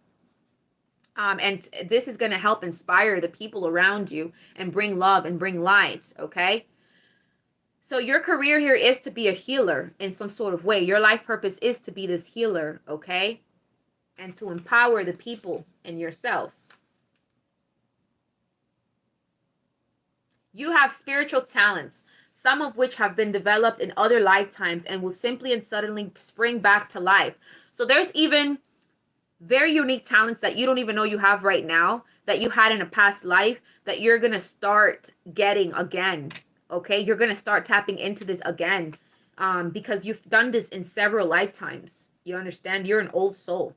And this is going to help inspire the people around you and bring love and bring light, okay? So your career here is to be a healer in some sort of way. Your life purpose is to be this healer, okay? And to empower the people and yourself. You have spiritual talents, some of which have been developed in other lifetimes and will simply and suddenly spring back to life. So there's even very unique talents that you don't even know you have right now, that you had in a past life, that you're going to start getting again. Okay, you're going to start tapping into this again, because you've done this in several lifetimes. You understand? You're an old soul.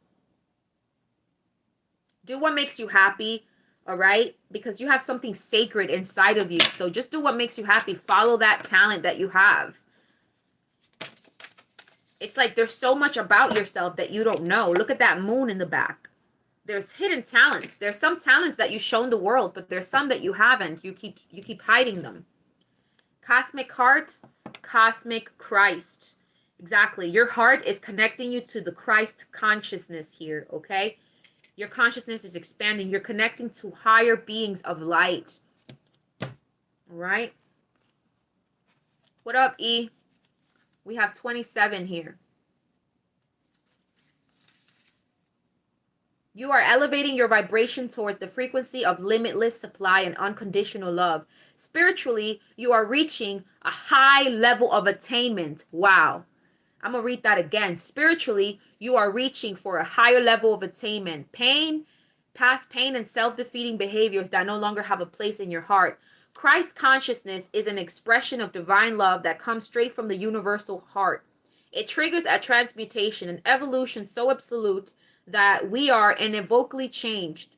Do what makes you happy, all right? Because you have something sacred inside of you. So just do what makes you happy. Follow that talent that you have. It's like there's so much about yourself that you don't know. Look at that moon in the back. There's hidden talents. There's some talents that you've shown the world, but there's some that you haven't. You keep hiding them. Cosmic heart, cosmic Christ. Exactly. Your heart is connecting you to the Christ consciousness here, okay? Your consciousness is expanding. You're connecting to higher beings of light. All right? What up, E? We have 27 here. You are elevating your vibration towards the frequency of limitless supply and unconditional love. Spiritually, you are reaching a high level of attainment. Wow. I'm going to read that again. Spiritually, you are reaching for a higher level of attainment. Past pain and self-defeating behaviors that no longer have a place in your heart. Christ consciousness is an expression of divine love that comes straight from the universal heart. It triggers a transmutation, an evolution so absolute that we are inevitably changed.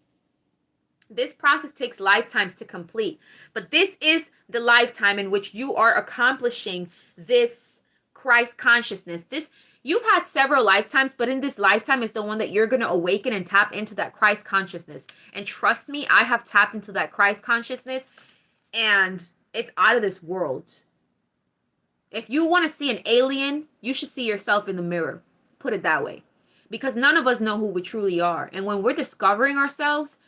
This process takes lifetimes to complete, but this is the lifetime in which you are accomplishing this Christ consciousness. You've had several lifetimes, but in this lifetime is the one that you're going to awaken and tap into that Christ consciousness. And trust me, I have tapped into that Christ consciousness, and it's out of this world. If you want to see an alien, you should see yourself in the mirror. Put it that way. Because none of us know who we truly are. And when we're discovering ourselves,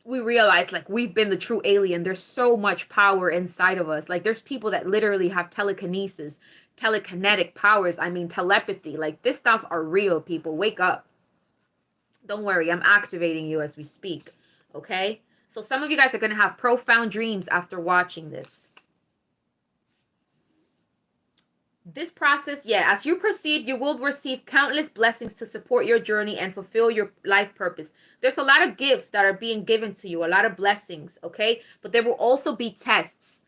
we realize like we've been the true alien. There's so much power inside of us. Like there's people that literally have telekinesis, telekinetic powers. I mean, telepathy. Like this stuff are real, people. Wake up. Don't worry. I'm activating you as we speak. Okay? So some of you guys are going to have profound dreams after watching this. This process, as you proceed, you will receive countless blessings to support your journey and fulfill your life purpose. There's a lot of gifts that are being given to you, a lot of blessings, okay? But there will also be tests.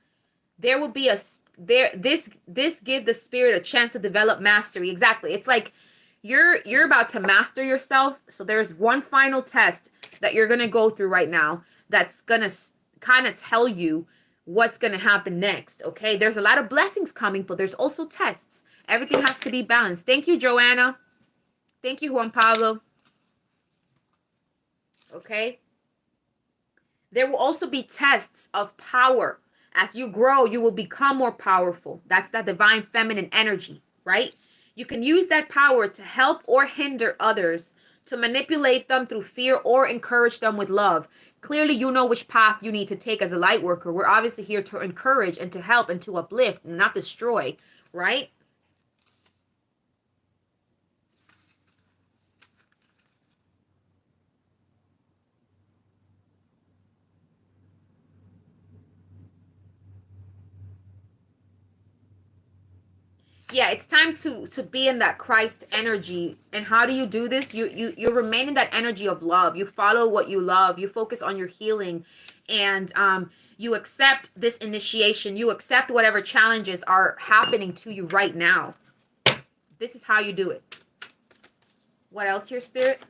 There will be this give the spirit a chance to develop mastery. Exactly. It's like you're about to master yourself. So there's one final test that you're going to go through right now that's going to kind of tell you what's going to happen next, okay? There's a lot of blessings coming, but there's also tests. Everything has to be balanced. Thank you, Joanna. Thank you, Juan Pablo. Okay? There will also be tests of power. As you grow, you will become more powerful. That's that divine feminine energy, right? You can use that power to help or hinder others, to manipulate them through fear or encourage them with love. Clearly, you know which path you need to take as a light worker. We're obviously here to encourage and to help and to uplift and not destroy, right? Yeah, it's time to be in that Christ energy. And how do you do this? You remain in that energy of love. You follow what you love. You focus on your healing, and you accept this initiation. You accept whatever challenges are happening to you right now. This is how you do it. What else here, Spirit?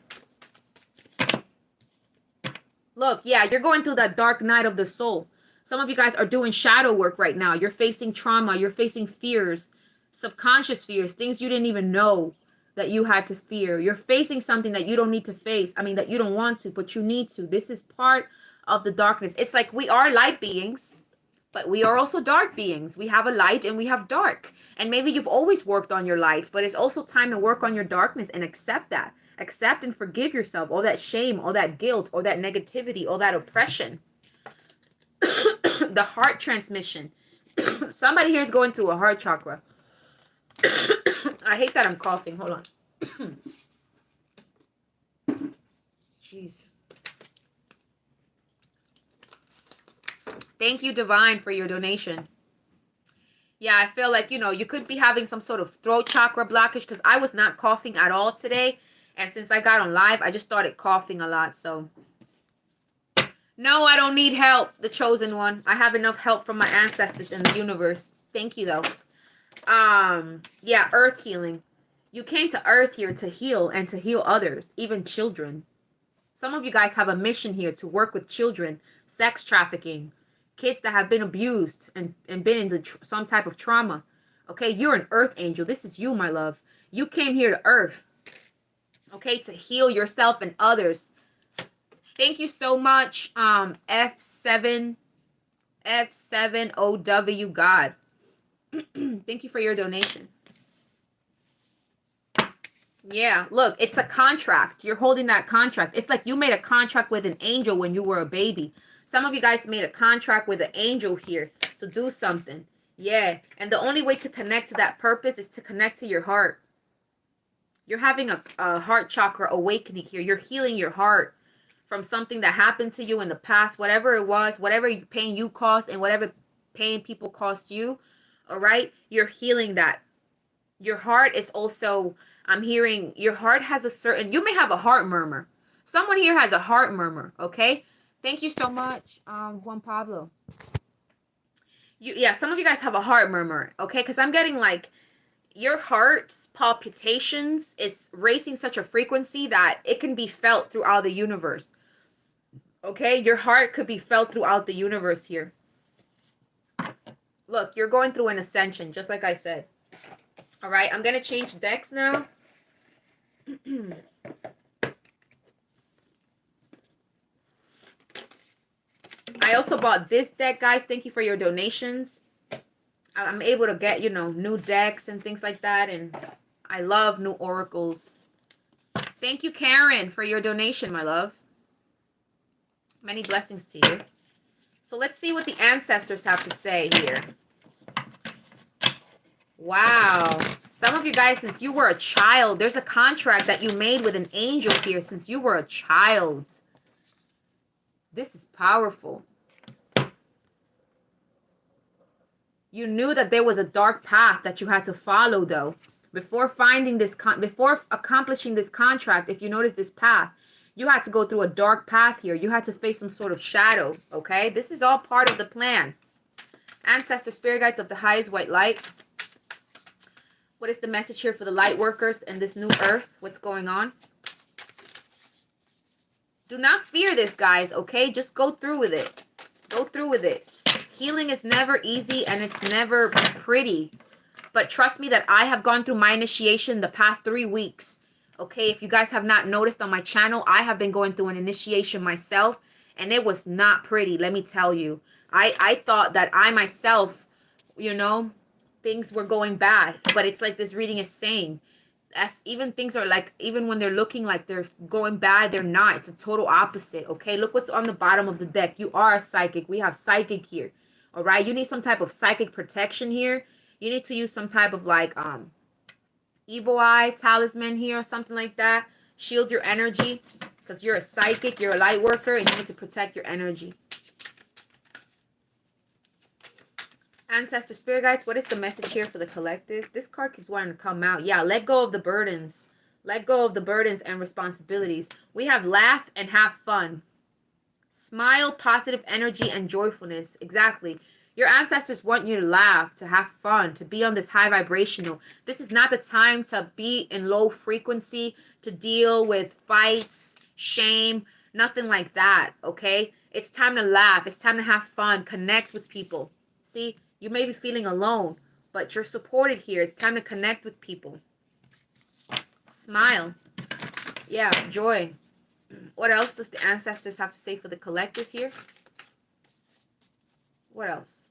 Look, you're going through that dark night of the soul. Some of you guys are doing shadow work right now. You're facing trauma. You're facing fears. Subconscious fears, things you didn't even know that you had to fear. You're facing something that you don't need to face. I mean, that you don't want to, but you need to. This is part of the darkness. It's like we are light beings, but we are also dark beings. We have a light and we have dark. And maybe you've always worked on your light, but it's also time to work on your darkness and accept that. Accept and forgive yourself. All that shame, all that guilt, all that negativity, all that oppression. The heart transmission. Somebody here is going through a heart chakra. I hate that I'm coughing. Hold on. Jeez. Thank you, Divine, for your donation. Yeah, I feel like, you could be having some sort of throat chakra blockage because I was not coughing at all today. And since I got on live, I just started coughing a lot. So no, I don't need help, the chosen one. I have enough help from my ancestors in the universe. Thank you, though. Yeah, earth healing. You came to earth here to heal and to heal others, even children. Some of you guys have a mission here to work with children, sex trafficking, kids that have been abused and been into some type of trauma. Okay, you're an earth angel. This is you, my love. You came here to earth, okay, to heal yourself and others. Thank you so much, F7OW God. Thank you for your donation. Yeah, look, it's a contract. You're holding that contract. It's like you made a contract with an angel when you were a baby. Some of you guys made a contract with an angel here to do something. Yeah, and the only way to connect to that purpose is to connect to your heart. You're having a heart chakra awakening here. You're healing your heart from something that happened to you in the past, whatever it was, whatever pain you caused and whatever pain people caused you. All right, you're healing that. Your heart is also, I'm hearing, your heart has a certain, you may have a heart murmur. Someone here has a heart murmur, okay? Thank you so much, Juan Pablo. Yeah, some of you guys have a heart murmur, okay? Because I'm getting like, your heart's palpitations is racing such a frequency that it can be felt throughout the universe. Okay, your heart could be felt throughout the universe here. Look, you're going through an ascension, just like I said. All right, I'm going to change decks now. I also bought this deck, guys. Thank you for your donations. I'm able to get, you know, new decks and things like that. And I love new oracles. Thank you, Karen, for your donation, my love. Many blessings to you. So let's see what the ancestors have to say here. Wow. Some of you guys, since you were a child, there's a contract that you made with an angel here since you were a child. This is powerful. You knew that there was a dark path that you had to follow, though. Before finding this, before accomplishing this contract, if you notice this path, you had to go through a dark path here. You had to face some sort of shadow, okay? This is all part of the plan. Ancestor spirit guides of the highest white light. What is the message here for the light workers and this new earth? What's going on? Do not fear this, guys, okay? Just go through with it. Go through with it. Healing is never easy and it's never pretty. But trust me that I have gone through my initiation the past 3 weeks. Okay, if you guys have not noticed on my channel, I have been going through an initiation myself. And it was not pretty, let me tell you. I thought that I myself, you know, things were going bad. But it's like this reading is saying. Even things are like, even when they're looking like they're going bad, they're not. It's a total opposite, okay? Look what's on the bottom of the deck. You are a psychic. We have psychic here, all right? You need some type of psychic protection here. You need to use some type of like evil eye talisman here or something like that. Shield your energy because you're a psychic. You're a light worker and you need to protect your energy. Ancestor spirit guides, what is the message here for the collective? This card keeps wanting to come out. Yeah, let go of the burdens. Let go of the burdens and responsibilities. We have laugh and have fun. Smile, positive energy, and joyfulness. Exactly. Your ancestors want you to laugh, to have fun, to be on this high vibrational. This is not the time to be in low frequency, to deal with fights, shame, nothing like that, okay? It's time to laugh. It's time to have fun, connect with people. See? You may be feeling alone, but you're supported here. It's time to connect with people. Smile. Yeah, joy. What else does the ancestors have to say for the collective here? What else?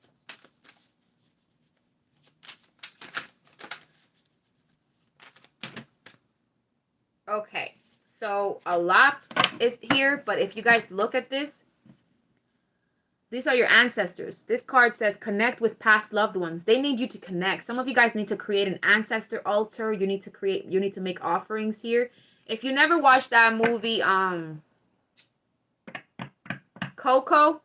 Okay, so a lot is here, but if you guys look at this, these are your ancestors. This card says connect with past loved ones. They need you to connect. Some of you guys need to create an ancestor altar. You need to make offerings here. If you never watched that movie, Coco,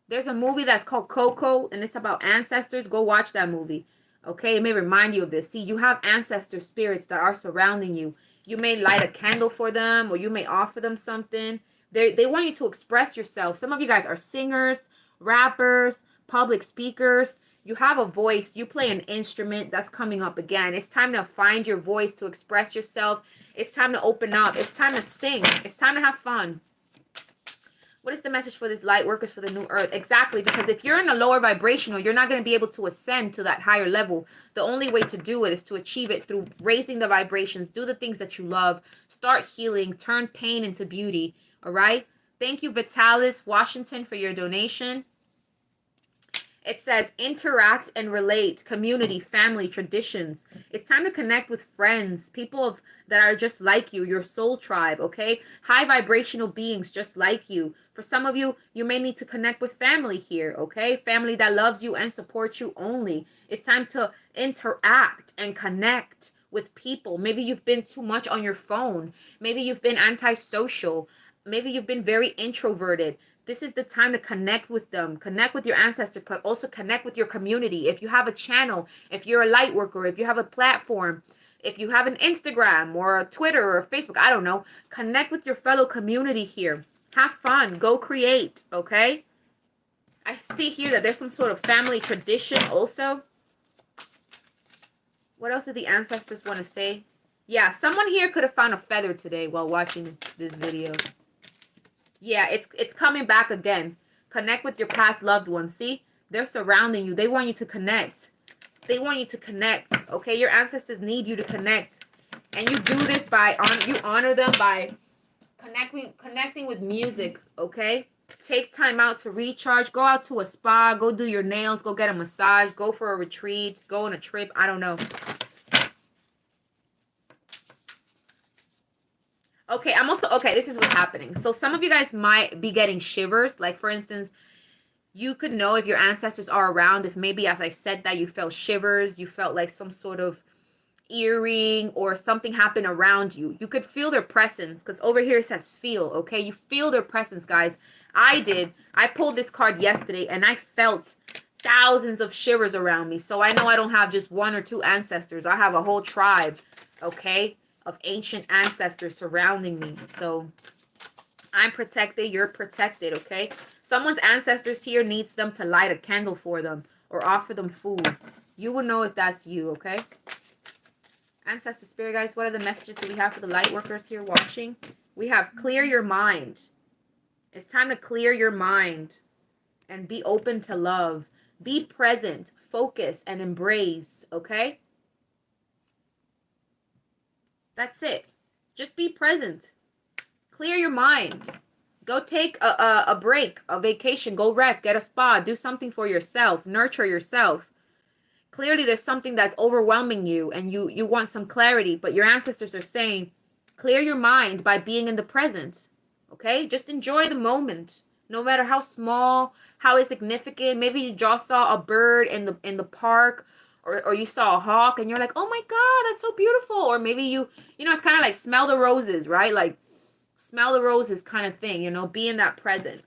there's a movie that's called Coco and it's about ancestors. Go watch that movie. Okay, it may remind you of this. See, you have ancestor spirits that are surrounding you You may light a candle for them, or you may offer them something. They want you to express yourself. Some of you guys are singers, rappers, public speakers. You have a voice. You play an instrument. That's coming up again. It's time to find your voice, to express yourself. It's time to open up. It's time to sing. It's time to have fun. What is the message for this light workers for the new earth? Exactly, because if you're in a lower vibrational, you're not going to be able to ascend to that higher level. The only way to do it is to achieve it through raising the vibrations, do the things that you love, start healing, turn pain into beauty. All right. Thank you, Vitalis Washington, for your donation. It says interact and relate, community, family, traditions. It's time to connect with friends, people that are just like you, your soul tribe, okay? High vibrational beings just like you. For some of you, you may need to connect with family here, okay? Family that loves you and supports you only. It's time to interact and connect with people. Maybe you've been too much on your phone. Maybe you've been antisocial. Maybe you've been very introverted. This is the time to connect with them, connect with your ancestors, but also connect with your community. If you have a channel, if you're a light worker, if you have a platform, if you have an Instagram or a Twitter or Facebook, I don't know, connect with your fellow community here. Have fun. Go create, okay? I see here that there's some sort of family tradition also. What else did the ancestors want to say? Yeah, someone here could have found a feather today while watching this video. Yeah, it's coming back again. Connect with your past loved ones. See, they're surrounding you. They want you to connect. They want you to connect. Okay, your ancestors need you to connect, and you do this by you honor them by connecting with music. Okay, take time out to recharge. Go out to a spa. Go do your nails. Go get a massage. Go for a retreat. Go on a trip. I don't know. Okay, this is what's happening. So some of you guys might be getting shivers. Like, for instance, you could know if your ancestors are around, if maybe as I said that you felt shivers, you felt like some sort of earring or something happened around you. You could feel their presence, because over here it says feel, okay? You feel their presence, guys. I did. I pulled this card yesterday and I felt thousands of shivers around me. So I know I don't have just one or two ancestors. I have a whole tribe, okay, of ancient ancestors surrounding me. So I'm protected, you're protected, okay? Someone's ancestors here needs them to light a candle for them or offer them food. You will know if that's you, okay? Ancestor spirit guys, what are the messages that we have for the light workers here watching? We have clear your mind. It's time to clear your mind and be open to love. Be present, focus, and embrace, okay? That's it. Just be present. Clear your mind. Go take a break, a vacation. Go rest, get a spa, do something for yourself. Nurture yourself. Clearly, there's something that's overwhelming you and you want some clarity, but your ancestors are saying, clear your mind by being in the present, okay? Just enjoy the moment, no matter how small, how insignificant. Maybe you just saw a bird in the park, or you saw a hawk and you're like, oh my God, that's so beautiful. Or maybe you know, it's kind of like smell the roses, right? Like smell the roses kind of thing, you know, be in that present.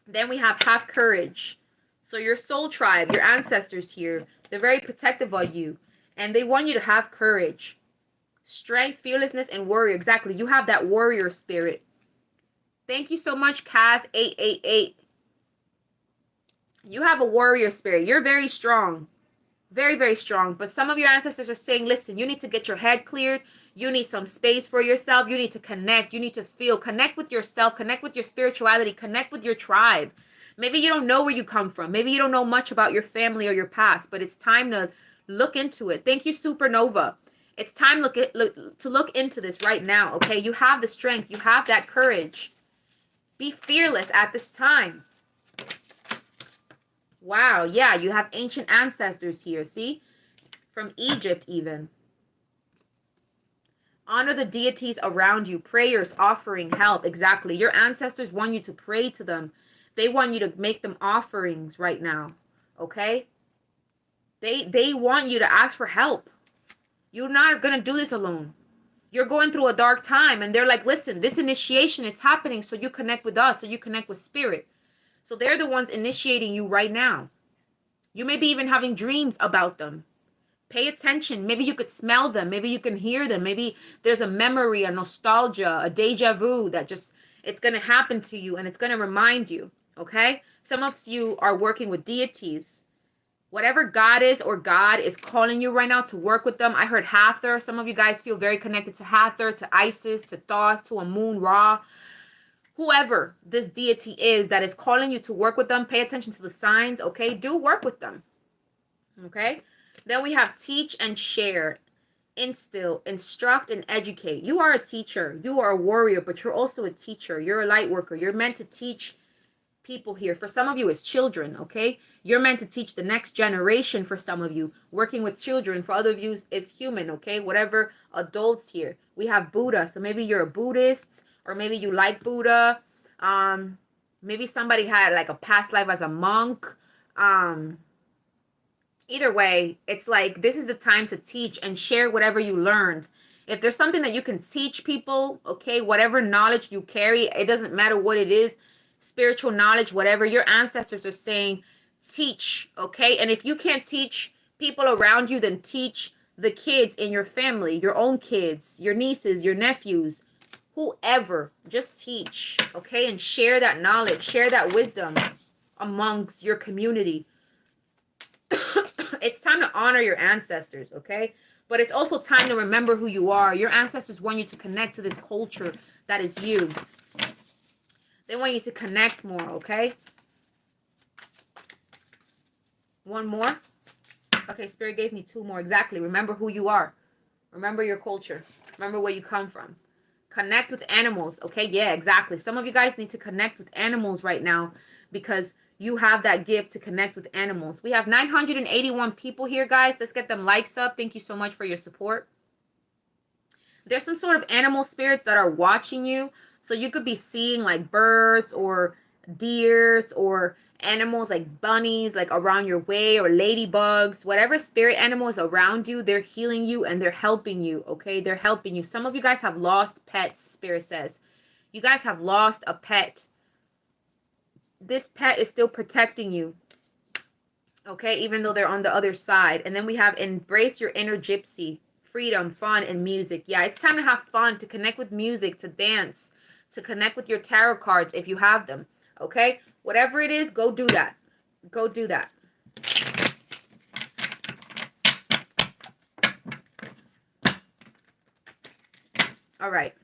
Then we have courage. So your soul tribe, your ancestors here, they're very protective of you and they want you to have courage, strength, fearlessness, and warrior. Exactly. You have that warrior spirit. Thank you so much, Cass 888. You have a warrior spirit. You're very strong. Very, very strong. But some of your ancestors are saying, listen, you need to get your head cleared. You need some space for yourself. You need to connect. You need to feel. Connect with yourself. Connect with your spirituality. Connect with your tribe. Maybe you don't know where you come from. Maybe you don't know much about your family or your past, but it's time to look into it. Thank you, Supernova. It's time to look into this right now, okay? You have the strength. You have that courage. Be fearless at this time. Wow, yeah, you have ancient ancestors here, see? From Egypt even. Honor the deities around you. Prayers, offering, help. Exactly. Your ancestors want you to pray to them. They want you to make them offerings right now, okay? They want you to ask for help. You're not going to do this alone. You're going through a dark time, and they're like, listen, this initiation is happening so you connect with us, so you connect with spirit. So they're the ones initiating you right now. You may be even having dreams about them. Pay attention. Maybe you could smell them. Maybe you can hear them. Maybe there's a memory, a nostalgia, a deja vu that just, it's going to happen to you and it's going to remind you. Okay? Some of you are working with deities. Whatever God is or God is calling you right now to work with them. I heard Hathor. Some of you guys feel very connected to Hathor, to Isis, to Thoth, to Amun Ra. Whoever this deity is that is calling you to work with them, pay attention to the signs, okay? Do work with them, okay? Then we have teach and share, instill, instruct, and educate. You are a teacher. You are a warrior, but you're also a teacher. You're a light worker. You're meant to teach people here. For some of you, it's children, okay? You're meant to teach the next generation. For some of you, working with children. For other of you, it's human, okay? Whatever adults here. We have Buddha. So maybe you're a Buddhist, or maybe you like Buddha. Maybe somebody had like a past life as a monk. Either way, it's like this is the time to teach and share whatever you learned. If there's something that you can teach people, okay, whatever knowledge you carry, it doesn't matter what it is, spiritual knowledge, whatever your ancestors are saying, teach, okay? And if you can't teach people around you, then teach the kids in your family, your own kids, your nieces, your nephews, whoever. Just teach, okay? And share that knowledge, share that wisdom amongst your community. It's time to honor your ancestors, okay? But it's also time to remember who you are. Your ancestors want you to connect to this culture that is you. They want you to connect more, okay? One more. Okay, Spirit gave me two more. Exactly. Remember who you are. Remember your culture. Remember where you come from. Connect with animals, okay? Yeah, exactly. Some of you guys need to connect with animals right now because you have that gift to connect with animals. We have 981 people here, guys. Let's get them likes up. Thank you so much for your support. There's some sort of animal spirits that are watching you. So you could be seeing like birds or deers or animals like bunnies like around your way, or ladybugs. Whatever spirit animal is around you, they're healing you and they're helping you, okay? They're helping you. Some of you guys have lost pets, Spirit says. You guys have lost a pet. This pet is still protecting you, okay, even though they're on the other side. And then we have embrace your inner gypsy, freedom, fun, and music. Yeah, it's time to have fun, to connect with music, to dance, to connect with your tarot cards if you have them, okay? Whatever it is, go do that. Go do that. All right.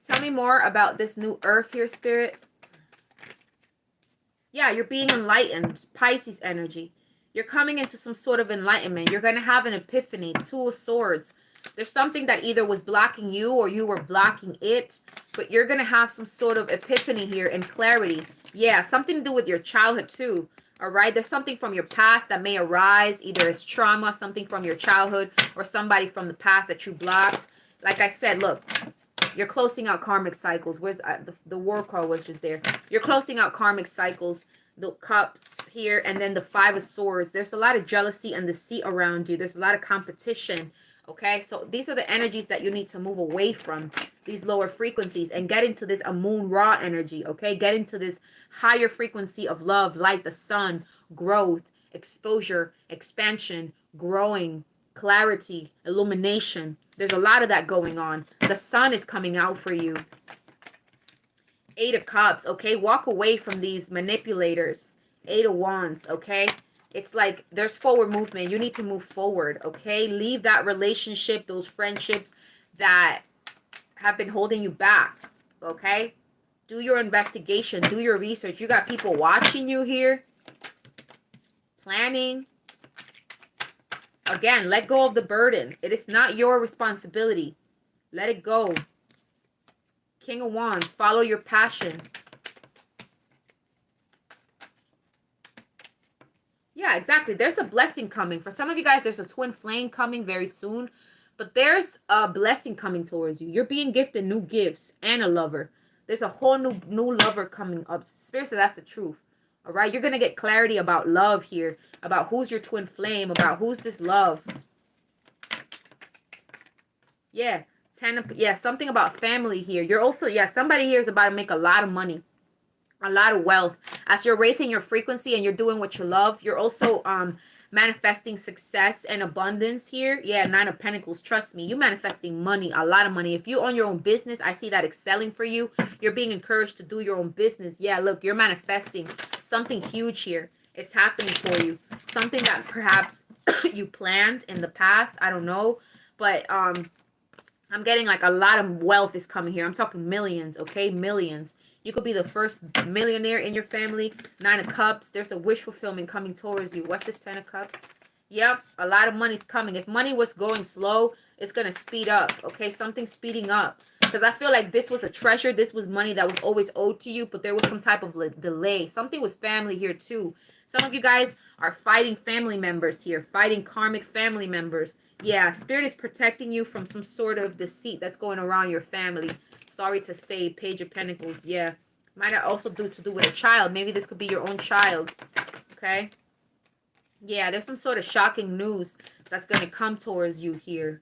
Tell me more about this new earth here, Spirit. Yeah, you're being enlightened. Pisces energy. You're coming into some sort of enlightenment. You're going to have an epiphany. Two of Swords. There's something that either was blocking you or you were blocking it. But you're going to have some sort of epiphany here and clarity. Yeah, something to do with your childhood too. All right, there's something from your past that may arise. Either it's trauma, something from your childhood, or somebody from the past that you blocked. Like I said, look. You're closing out karmic cycles. Where's the war card was just there. You're closing out karmic cycles. The cups here, and then the 5 of Swords. There's a lot of jealousy and deceit around you. There's a lot of competition. Okay, so these are the energies that you need to move away from, these lower frequencies, and get into this Amun Ra energy. Okay, get into this higher frequency of love, light, the sun, growth, exposure, expansion, growing, clarity, illumination. There's a lot of that going on. The sun is coming out for you. 8 of Cups, okay? Walk away from these manipulators. 8 of Wands, okay? It's like there's forward movement. You need to move forward, okay? Leave that relationship, those friendships that have been holding you back, okay? Do your investigation. Do your research. You got people watching you here. Planning. Again, let go of the burden. It is not your responsibility. Let it go. King of Wands, follow your passion. Yeah, exactly. There's a blessing coming. For some of you guys, there's a twin flame coming very soon. But there's a blessing coming towards you. You're being gifted new gifts and a lover. There's a whole new lover coming up. Spirit said that's the truth. All right, you're going to get clarity about love here, about who's your twin flame, about who's this love. Yeah, something about family here. You're also, somebody here is about to make a lot of money, a lot of wealth. As you're raising your frequency and you're doing what you love, you're also manifesting success and abundance here. Yeah, Nine of Pentacles. Trust me, you're manifesting money, a lot of money. If you own your own business, I see that excelling for you. You're being encouraged to do your own business. Yeah, look, you're manifesting something huge here. It's happening for you. Something that perhaps you planned in the past. I don't know. But I'm getting like a lot of wealth is coming here. I'm talking millions, okay? Millions. You could be the first millionaire in your family. Nine of Cups. There's a wish fulfillment coming towards you. What's this 10 of Cups? Yep, a lot of money's coming. If money was going slow, it's going to speed up, okay? Something's speeding up. Because I feel like this was a treasure. This was money that was always owed to you, but there was some type of delay. Something with family here too. Some of you guys are fighting family members here. Fighting karmic family members. Yeah, Spirit is protecting you from some sort of deceit that's going around your family. Sorry to say, Page of Pentacles. Yeah, might also do with a child. Maybe this could be your own child. Okay. Yeah, there's some sort of shocking news that's going to come towards you here.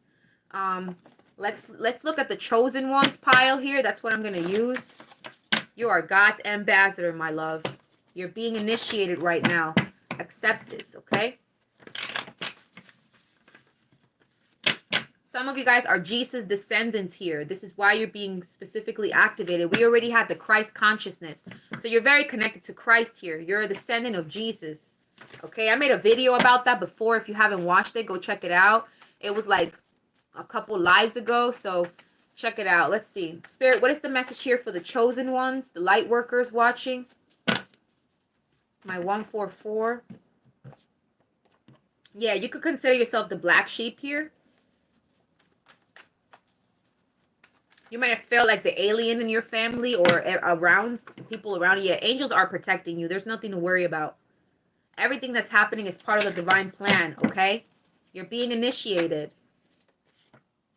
Let's look at the chosen ones pile here. That's what I'm going to use. You are God's ambassador, my love. You're being initiated right now. Accept this, okay? Some of you guys are Jesus descendants here. This is why you're being specifically activated. We already had the Christ consciousness. So you're very connected to Christ here. You're a descendant of Jesus. Okay, I made a video about that before. If you haven't watched it, go check it out. It was like a couple lives ago. So check it out. Let's see. Spirit, what is the message here for the chosen ones? The light workers watching? My 144. Yeah, you could consider yourself the black sheep here. You might have felt like the alien in your family or around people around you. Yeah, angels are protecting you. There's nothing to worry about. Everything that's happening is part of the divine plan, okay? You're being initiated.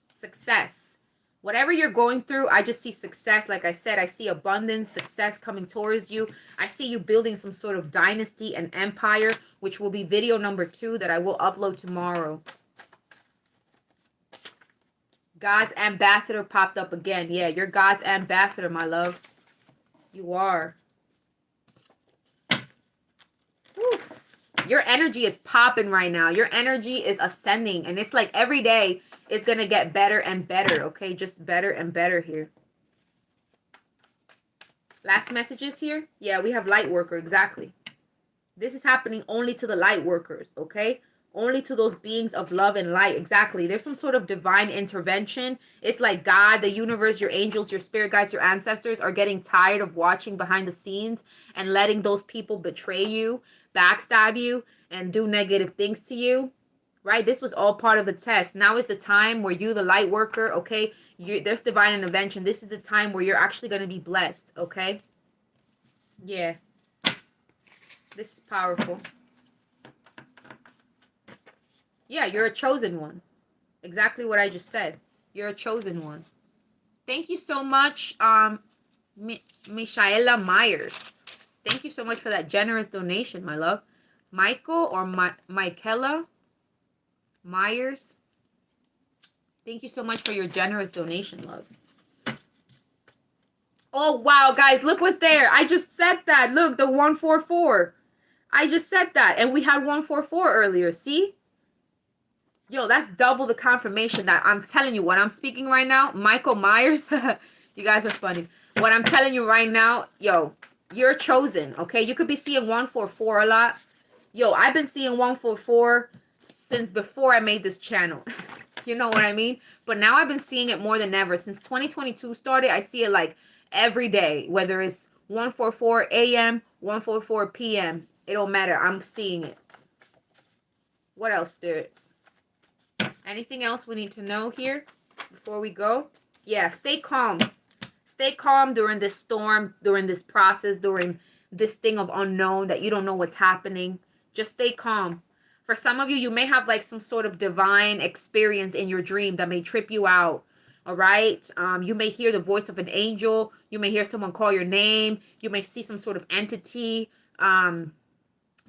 Success. Whatever you're going through, I just see success. Like I said, I see abundance, success coming towards you. I see you building some sort of dynasty and empire, which will be video number 2 that I will upload tomorrow. God's ambassador popped up again. Yeah, you're God's ambassador, my love. You are. Whew. Your energy is popping right now. Your energy is ascending. And it's like every day it's going to get better and better. Okay, just better and better here. Last messages here. Yeah, we have light worker. Exactly. This is happening only to the light workers. Okay. Only to those beings of love and light. Exactly. There's some sort of divine intervention. It's like God, the universe, your angels, your spirit guides, your ancestors are getting tired of watching behind the scenes and letting those people betray you, backstab you, and do negative things to you. Right? This was all part of the test. Now is the time where you, the light worker, okay, there's divine intervention. This is the time where you're actually going to be blessed. Okay? Yeah. This is powerful. Yeah, you're a chosen one. Exactly what I just said. You're a chosen one. Thank you so much, Michaela Myers. Thank you so much for that generous donation, my love. Michael or Michaela Myers. Thank you so much for your generous donation, love. Oh, wow, guys, look what's there. I just said that. Look, the 144. I just said that. And we had 144 earlier. See? Yo, that's double the confirmation that I'm telling you what I'm speaking right now. Michael Myers, you guys are funny. What I'm telling you right now, yo, you're chosen, okay? You could be seeing 144 a lot. Yo, I've been seeing 144 since before I made this channel. You know what I mean? But now I've been seeing it more than ever. Since 2022 started, I see it like every day, whether it's 144 a.m., 144 p.m. It don't matter. I'm seeing it. What else, Spirit? Anything else we need to know here before we go? Yeah, stay calm. Stay calm during this storm, during this process, during this thing of unknown that you don't know what's happening. Just stay calm. For some of you, you may have like some sort of divine experience in your dream that may trip you out. All right. You may hear the voice of an angel. You may hear someone call your name. You may see some sort of entity.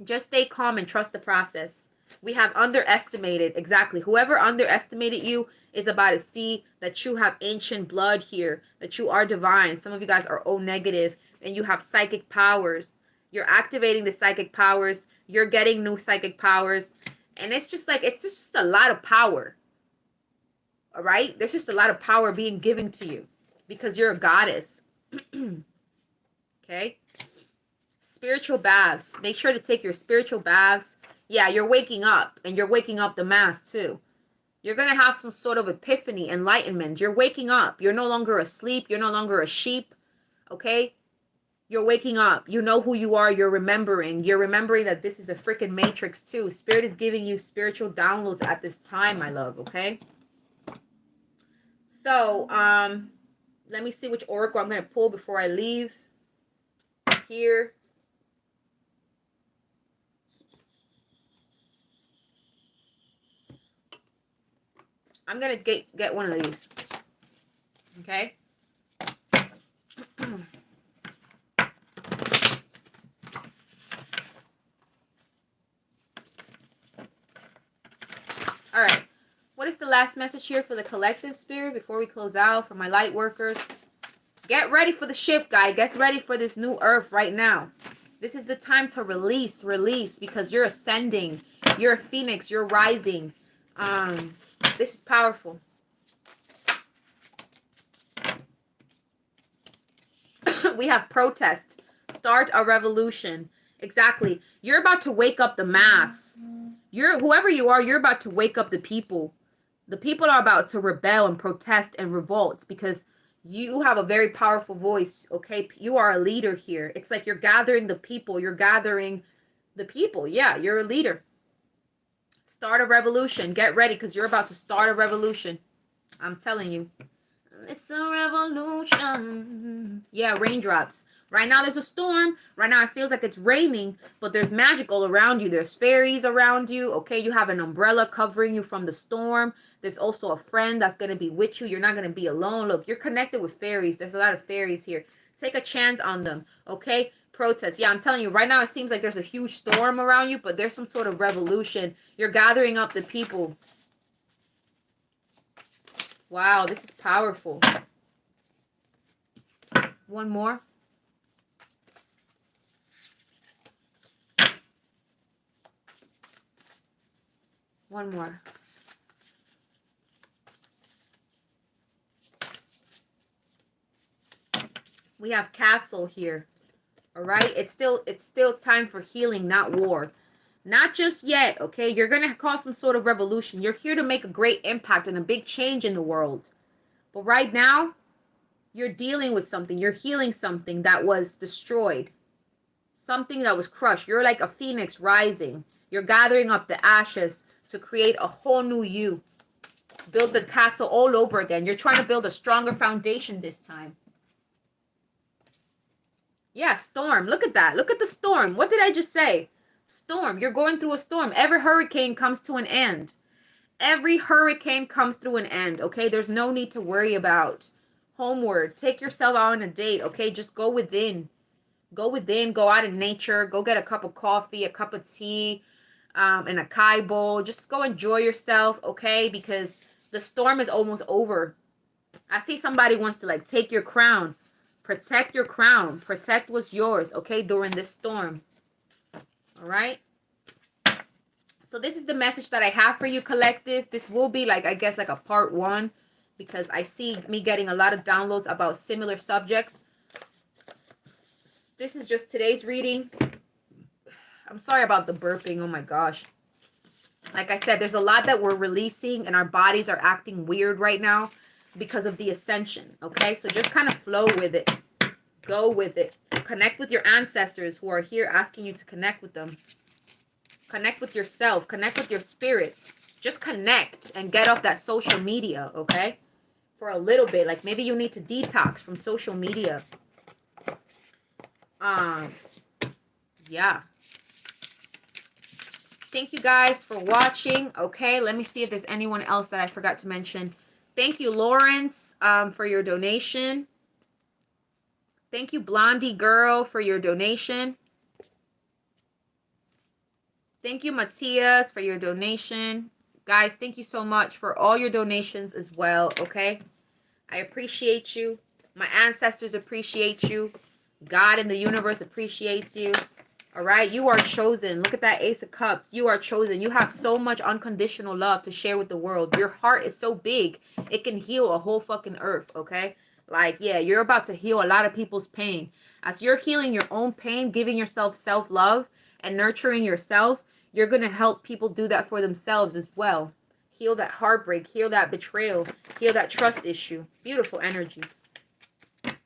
Just stay calm and trust the process. We have underestimated. Exactly. Whoever underestimated you is about to see that you have ancient blood here, that you are divine. Some of you guys are O negative and you have psychic powers. You're activating the psychic powers. You're getting new psychic powers. And it's just like, it's just a lot of power. All right? There's just a lot of power being given to you because you're a goddess. Okay? Spiritual baths. Make sure to take your spiritual baths. Yeah, you're waking up, and you're waking up the mass too. You're going to have some sort of epiphany, enlightenment. You're waking up. You're no longer asleep. You're no longer a sheep. Okay? You're waking up. You know who you are. You're remembering. You're remembering that this is a freaking matrix too. Spirit is giving you spiritual downloads at this time, my love. Okay? So, let me see which oracle I'm going to pull before I leave here. I'm going to get one of these. Okay? All right. What is the last message here for the collective, Spirit, before we close out, for my light workers? Get ready for the shift, guys. Get ready for this new earth right now. This is the time to release, because you're ascending. You're a phoenix. You're rising. This is powerful. We have protest. Start a revolution. Exactly. You're about to wake up the mass. Whoever you are, you're about to wake up the people. The people are about to rebel and protest and revolt because you have a very powerful voice, okay? You are a leader here. It's like you're gathering the people. You're gathering the people. Yeah, you're a leader. Start a revolution. Get ready because you're about to start a revolution. I'm telling you. It's a revolution. Yeah, raindrops. Right now there's a storm. Right now it feels like it's raining, but there's magic all around you. There's fairies around you, okay? You have an umbrella covering you from the storm. There's also a friend that's going to be with you. You're not going to be alone. Look, you're connected with fairies. There's a lot of fairies here. Take a chance on them, okay? Protest. Yeah, I'm telling you, right now it seems like there's a huge storm around you, but there's some sort of revolution. You're gathering up the people. Wow, this is powerful. One more. One more. We have castle here. All right? It's still time for healing, not war. Not just yet, okay? You're going to cause some sort of revolution. You're here to make a great impact and a big change in the world. But right now, you're dealing with something. You're healing something that was destroyed. Something that was crushed. You're like a phoenix rising. You're gathering up the ashes to create a whole new you. Build the castle all over again. You're trying to build a stronger foundation this time. Yeah, storm. Look at that. Look at the storm. What did I just say? Storm. You're going through a storm. Every hurricane comes to an end. Every hurricane comes through an end, okay? There's no need to worry about homeward. Take yourself out on a date, okay? Just go within. Go within. Go out in nature. Go get a cup of coffee, a cup of tea, and a kai bowl. Just go enjoy yourself, okay? Because the storm is almost over. I see somebody wants to, like, take your crown. Protect your crown. Protect what's yours, okay, during this storm. All right? So this is the message that I have for you, collective. This will be, like, I guess, like a part 1. Because I see me getting a lot of downloads about similar subjects. This is just today's reading. I'm sorry about the burping. Oh, my gosh. Like I said, there's a lot that we're releasing. And our bodies are acting weird right now. Because of the ascension, okay? So just kind of flow with it. Go with it. Connect with your ancestors who are here asking you to connect with them. Connect with yourself. Connect with your spirit. Just connect and get off that social media, okay? For a little bit. Like maybe you need to detox from social media. Yeah. Thank you guys for watching, okay? Let me see if there's anyone else that I forgot to mention. Thank you, Lawrence, for your donation. Thank you, Blondie Girl, for your donation. Thank you, Matthias, for your donation. Guys, thank you so much for all your donations as well, okay? I appreciate you. My ancestors appreciate you. God in the universe appreciates you. All right, you are chosen. Look at that Ace of Cups. You are chosen. You have so much unconditional love to share with the world. Your heart is so big, it can heal a whole fucking earth, okay? Like, yeah, you're about to heal a lot of people's pain. As you're healing your own pain, giving yourself self-love and nurturing yourself, you're going to help people do that for themselves as well. Heal that heartbreak, heal that betrayal, heal that trust issue. Beautiful energy.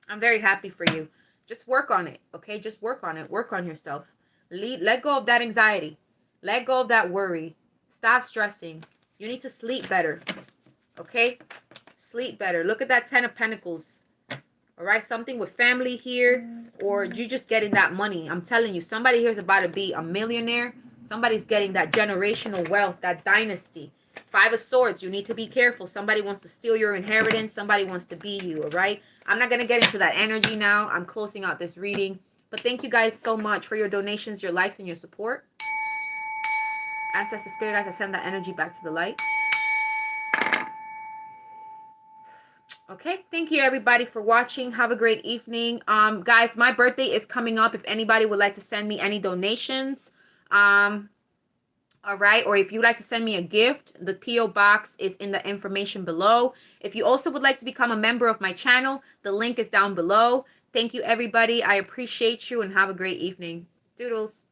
I'm very happy for you. Just work on it, okay? Just work on it. Work on yourself. Let go of that anxiety. Let go of that worry. Stop stressing. You need to sleep better, okay? Sleep better. Look at that 10 of Pentacles. All right, something with family here, or you just getting that money. I'm telling you, somebody here is about to be a millionaire. Somebody's getting that generational wealth, that dynasty. 5 of Swords, you need to be careful. Somebody wants to steal your inheritance. Somebody wants to be you, all right? I'm not going to get into that energy now. I'm closing out this reading. But thank you guys so much for your donations, your likes, and your support. Ancestor Spirit, guys, I send that energy back to the light. Okay, thank you everybody for watching. Have a great evening. Guys, my birthday is coming up. If anybody would like to send me any donations, all right, or if you'd like to send me a gift, the P.O. box is in the information below. If you also would like to become a member of my channel, the link is down below. Thank you everybody. I appreciate you and have a great evening. Doodles.